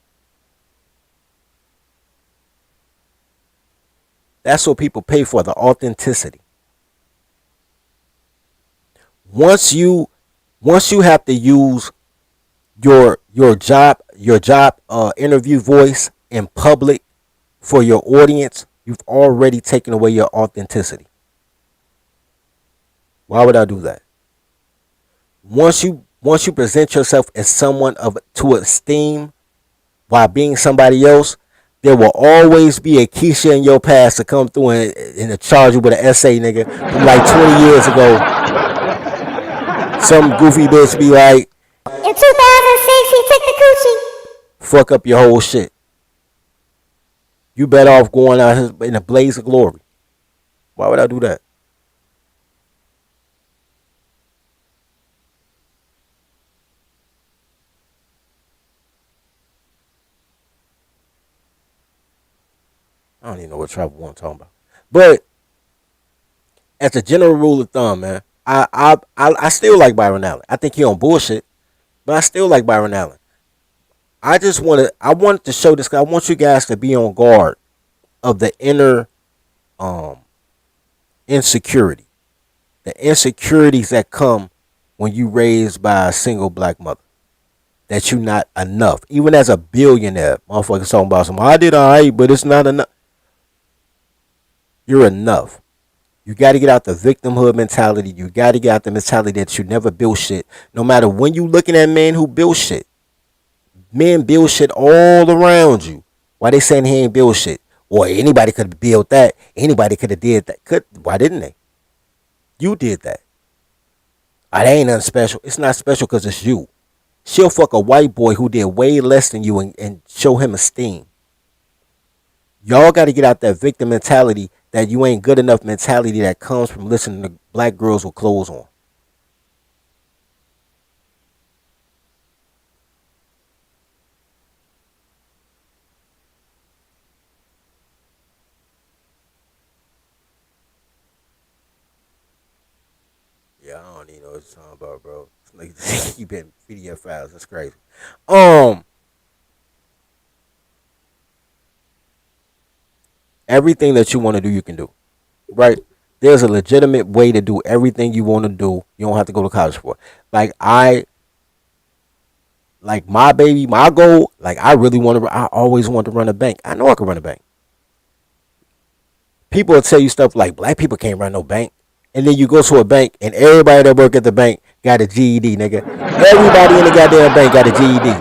That's what people pay for, the authenticity. Once you have to use your job interview voice in public for your audience, you've already taken away your authenticity. Why would I do that? Once you present yourself as someone to esteem while being somebody else, there will always be a Keisha in your past to come through and to charge you with an essay, nigga, from like 20 years ago. Some goofy bitch be like, in 2006, he took the coochie. Fuck up your whole shit. You better off going out in a blaze of glory. Why would I do that? I don't even know what Travel One talking about. But as a general rule of thumb, man, I still like Byron Allen. I think he on bullshit, but I still like Byron Allen. I wanted to show this guy. I want you guys to be on guard of the inner insecurity. The insecurities that come when you raised by a single black mother. That you're not enough. Even as a billionaire, motherfuckers talking about some, I did alright, but it's not enough. You're enough. You got to get out the victimhood mentality. You got to get out the mentality that you never build shit. No matter when you looking at men who build shit. Men build shit all around you. Why they saying he ain't build shit? Or anybody could have built that. Anybody could have did that. Why didn't they? You did that. That ain't nothing special. It's not special because it's you. She'll fuck a white boy who did way less than you and show him esteem. Y'all got to get out that victim mentality, that you ain't good enough mentality that comes from listening to black girls with clothes on. Yeah, I don't even know what you're talking about, bro. Like, you been PDF files. That's crazy. Everything that you want to do, you can do. Right? There's a legitimate way to do everything you want to do. You don't have to go to college for it. Like my baby, my goal, like I always want to run a bank. I know I can run a bank. People will tell you stuff like black people can't run no bank. And then you go to a bank and everybody that work at the bank got a GED, nigga. Everybody in the goddamn bank got a GED.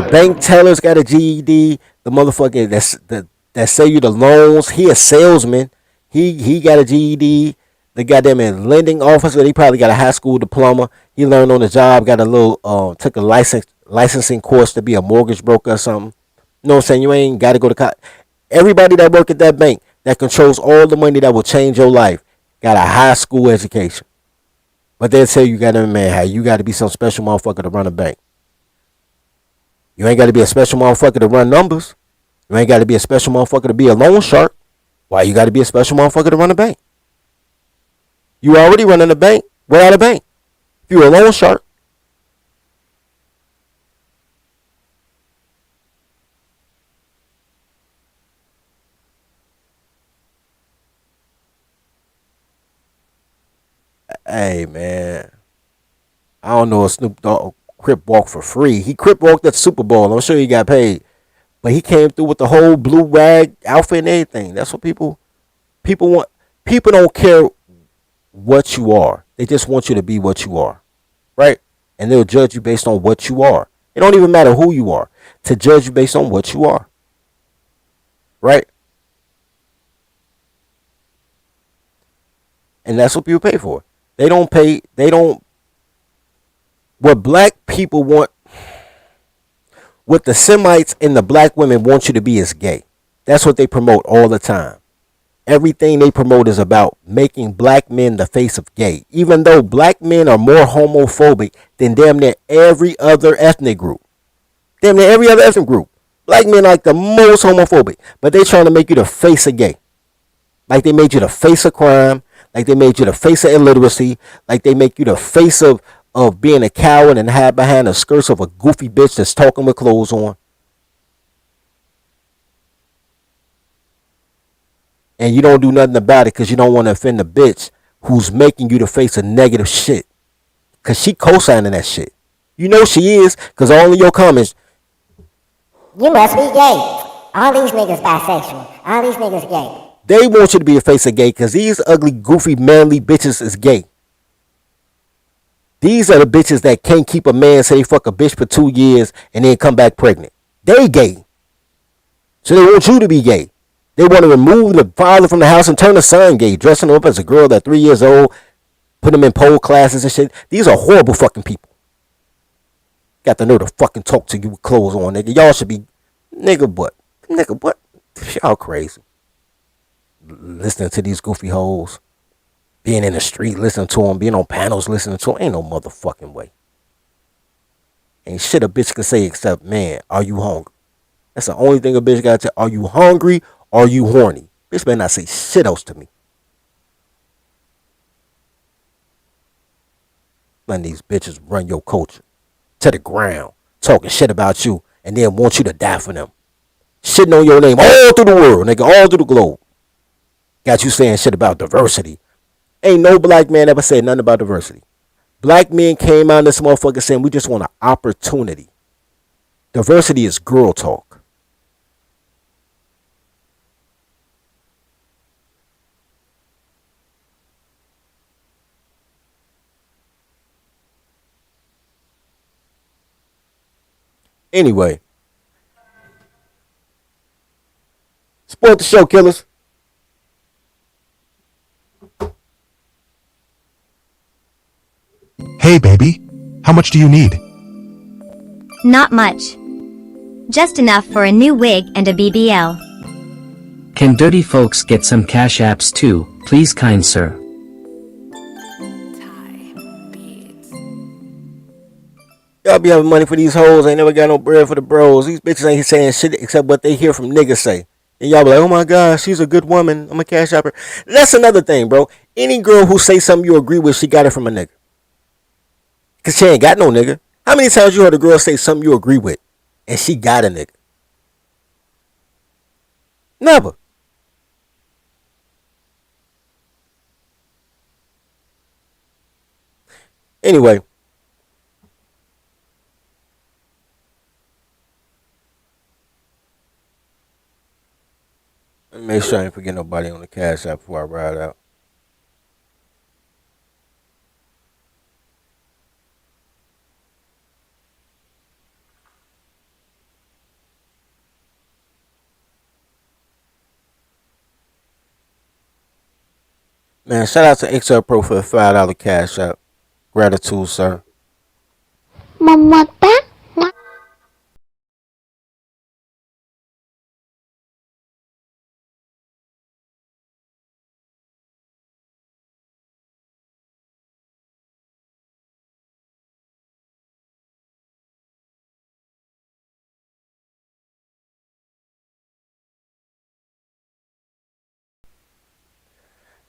The bank tellers got a GED. The motherfucker that sell you the loans, he a salesman. He got a GED. The goddamn lending officer, he probably got a high school diploma. He learned on the job, got a little took a licensing course to be a mortgage broker or something. You know what I'm saying? You ain't got to go to college. Everybody that work at that bank that controls all the money that will change your life got a high school education. But they'll tell you, man, you got to be some special motherfucker to run a bank. You ain't got to be a special motherfucker to run numbers. You ain't got to be a special motherfucker to be a loan shark. Why you got to be a special motherfucker to run a bank? You already running a bank without a bank. If you're a loan shark. Hey, man. I don't know if Snoop Dogg crip walk for free. He crip walked at the Super Bowl. I'm sure he got paid. But he came through with the whole blue rag outfit and everything. That's what people want. People don't care what you are. They just want you to be what you are. Right? And they'll judge you based on what you are. It don't even matter who you are. To judge you based on what you are. Right? And that's what people pay for. What black people want, what the Semites and the black women want you to be is gay. That's what they promote all the time. everything they promote is about making black men the face of gay, even though black men are more homophobic than damn near every other ethnic group. Damn near every other ethnic group. Black men are like the most homophobic, but they trying to make you the face of gay. Like they made you the face of crime, like they made you the face of illiteracy, like they make you the face of being a coward and hide behind the skirts of a goofy bitch that's talking with clothes on. And you don't do nothing about it because you don't want to offend the bitch who's making you the face of negative shit. Because she co-signing that shit. You know she is, because all of your comments. You must be gay. All these niggas bisexual. All these niggas gay. They want you to be the face of gay because these ugly, goofy, manly bitches is gay. These are the bitches that can't keep a man say they fuck a bitch for 2 years and then come back pregnant. They gay. So they want you to be gay. They want to remove the father from the house and turn the son gay, dressing him up as a girl that's 3 years old, put him in pole classes and shit. These are horrible fucking people. Got the nerve to fucking talk to you with clothes on, nigga. Y'all should be, nigga what? Y'all crazy. Listening to these goofy hoes. Being in the street, listening to them. Being on panels, listening to them. Ain't no motherfucking way. Ain't shit a bitch can say except, man, are you hungry? That's the only thing a bitch got to say. Are you hungry? Are you horny? Bitch better not say shit else to me. Letting these bitches run your culture to the ground, talking shit about you, and then want you to die for them. Shitting on your name all through the world, nigga, all through the globe. Got you saying shit about diversity. Ain't no black man ever said nothing about diversity. Black men came out in this motherfucker saying we just want an opportunity. Diversity is girl talk. Anyway, support the show, killers. Hey, baby. How much do you need? Not much. Just enough for a new wig and a BBL. Can dirty folks get some cash apps too, please kind sir? Y'all be having money for these hoes. Ain't never got no bread for the bros. These bitches ain't saying shit except what they hear from niggas say. And y'all be like, oh my God, she's a good woman. I'm a cash apper. That's another thing, bro. Any girl who say something you agree with, she got it from a nigga. Because she ain't got no nigga. How many times you heard a girl say something you agree with and she got a nigga? Never. Anyway. Let me make sure I ain't forget nobody on the cash app before I ride out. Man, shout out to XR Pro for the $5 cash app. Gratitude, sir. Mamata.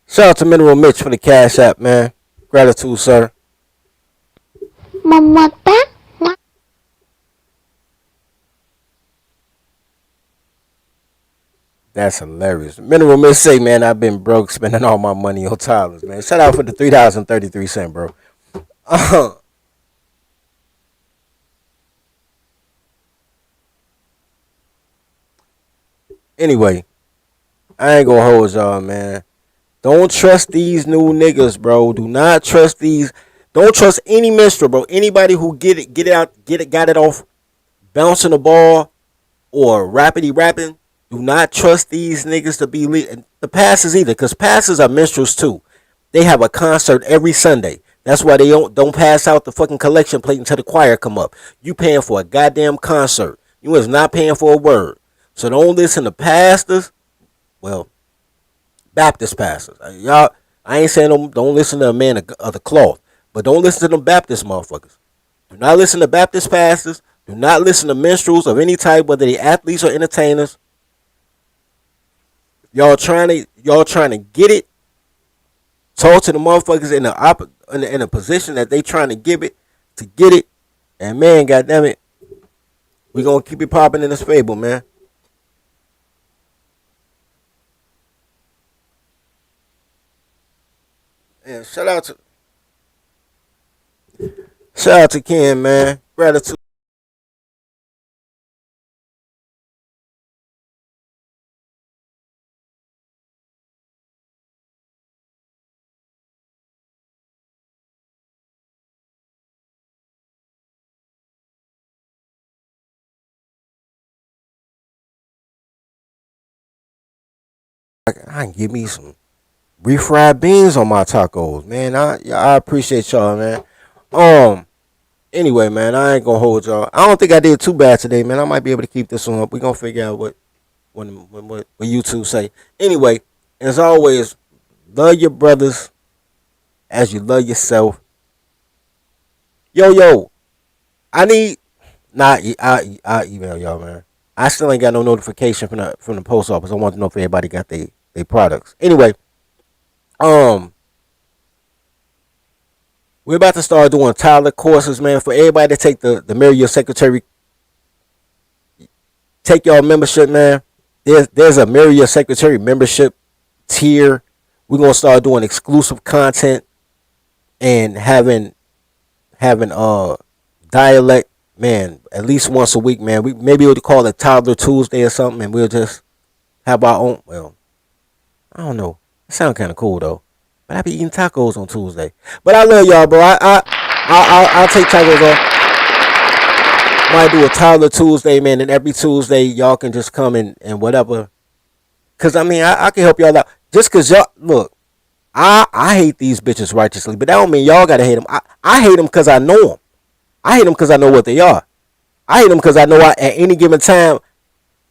Shout out to Mineral Mitch for the cash app, man. Gratitude, sir. Mamata. That's hilarious. Mineral Mitch say, man, I've been broke spending all my money on Toddlers, man. Shout out for the $3.33, bro. Anyway, I ain't gonna hold y'all, man. Don't trust these new niggas, bro. Do not trust these. Don't trust any minstrel, bro. Anybody who got it off bouncing the ball or rapping. Do not trust these niggas to be the pastors either, because pastors are minstrels too. They have a concert every Sunday. That's why they don't pass out the fucking collection plate until the choir come up. You paying for a goddamn concert. You is not paying for a word. So don't listen to pastors. Well, Baptist pastors. Y'all, I ain't saying don't listen to a man of the cloth, but don't listen to them Baptist motherfuckers. Do not listen to Baptist pastors. Do not listen to minstrels of any type, whether they athletes or entertainers. Y'all trying to get it. Talk to the motherfuckers in a position that they trying to give it to get it. And man, goddamn it, we gonna keep it popping in this fable, man. And shout out to Ken, man. Gratitude. I can give me some refried beans on my tacos, man. I appreciate y'all, man. Anyway, man, I ain't gonna hold y'all. I don't think I did too bad today, man. I might be able to keep this one up. We gonna figure out what YouTube say. Anyway, as always, love your brothers as you love yourself. Yo, I email y'all, man. I still ain't got no notification from the post office. I want to know if everybody got their products. Anyway, we're about to start doing Toddler courses, man. For everybody to take the Marry Your Secretary, take y'all membership, man. There's a Marry Your Secretary membership tier. We're gonna start doing exclusive content and having dialect, man, at least once a week, man. Maybe we'll call it Toddler Tuesday or something, and we'll just have our own. Well, I don't know. It sounds kind of cool though. But I be eating tacos on Tuesday. But I love y'all, bro. I'll take tacos off. Might do a Toddler Tuesday, man, and every Tuesday y'all can just come and whatever. Cause I mean I can help y'all out. Just cause y'all look, I hate these bitches righteously, but that don't mean y'all gotta hate them. I hate them cause I know them. I hate them cause I know what they are. I hate them cause I know at any given time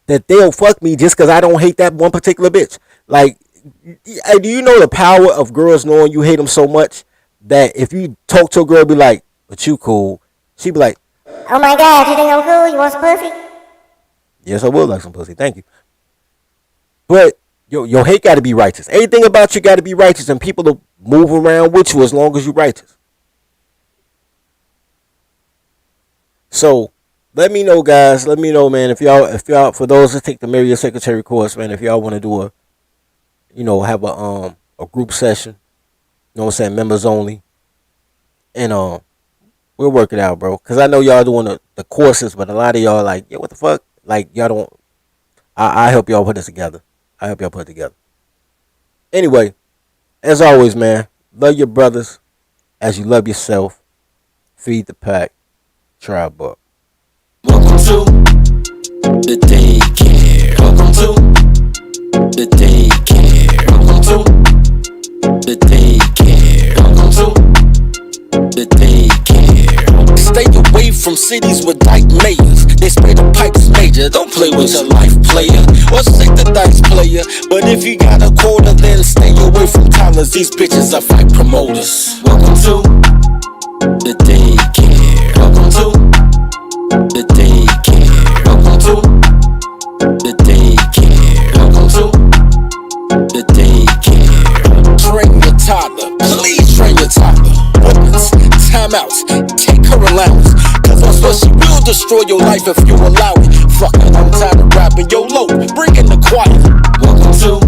that they'll fuck me just cause I don't hate that one particular bitch. Like, do you know the power of girls knowing you hate them so much that if you talk to a girl, be like, but you cool, she be like, oh my God, you think I'm cool? You want some pussy? Yes, I would like some pussy. Thank you. But your hate got to be righteous. Everything about you got to be righteous, and people will move around with you as long as you're righteous. So let me know, guys. Let me know, man. If y'all, for those that take the Marry Your Secretary course, man, if y'all want to do have a group session, you know what I'm saying, members only, and we'll work it out, bro. Cause I know y'all doing the courses, but a lot of y'all like, yeah, what the fuck, like y'all don't. I help y'all put this together. I help y'all put it together. Anyway, as always, man, love your brothers as you love yourself. Feed the pack. Try book. Welcome to the Daycare. Welcome to the Daycare. Welcome to the Daycare. Welcome to the Daycare. Stay away from cities with dyke mayors. They spray the pipes major. Don't play with your life, player. Or shake the dice, player. But if you got a quota, then stay away from Toddlers. These bitches are fight promoters. Welcome to the Daycare. Welcome to the Daycare. Welcome to the Daycare. Welcome to the Daycare. Train your toddler. Please train your toddler. Weapons, timeouts, take her allowance. Cause on what she will destroy your life if you allow it. Fuck it, I'm tired of rapping. Yo, low, bring in the choir. Welcome to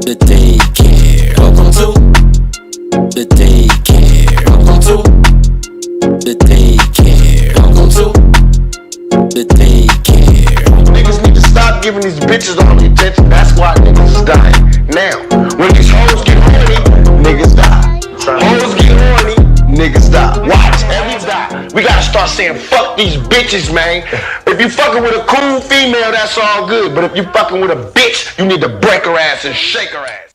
the Daycare. Welcome to the Daycare. Welcome to the Daycare. Welcome to the Daycare. Niggas need to stop giving these bitches all the attention. That's why niggas is dying. Now, when these hoes get horny, niggas die. Hoes get horny, niggas die. Watch, every die. We gotta start saying fuck these bitches, man. If you fucking with a cool female, that's all good. But if you fucking with a bitch, you need to break her ass and shake her ass.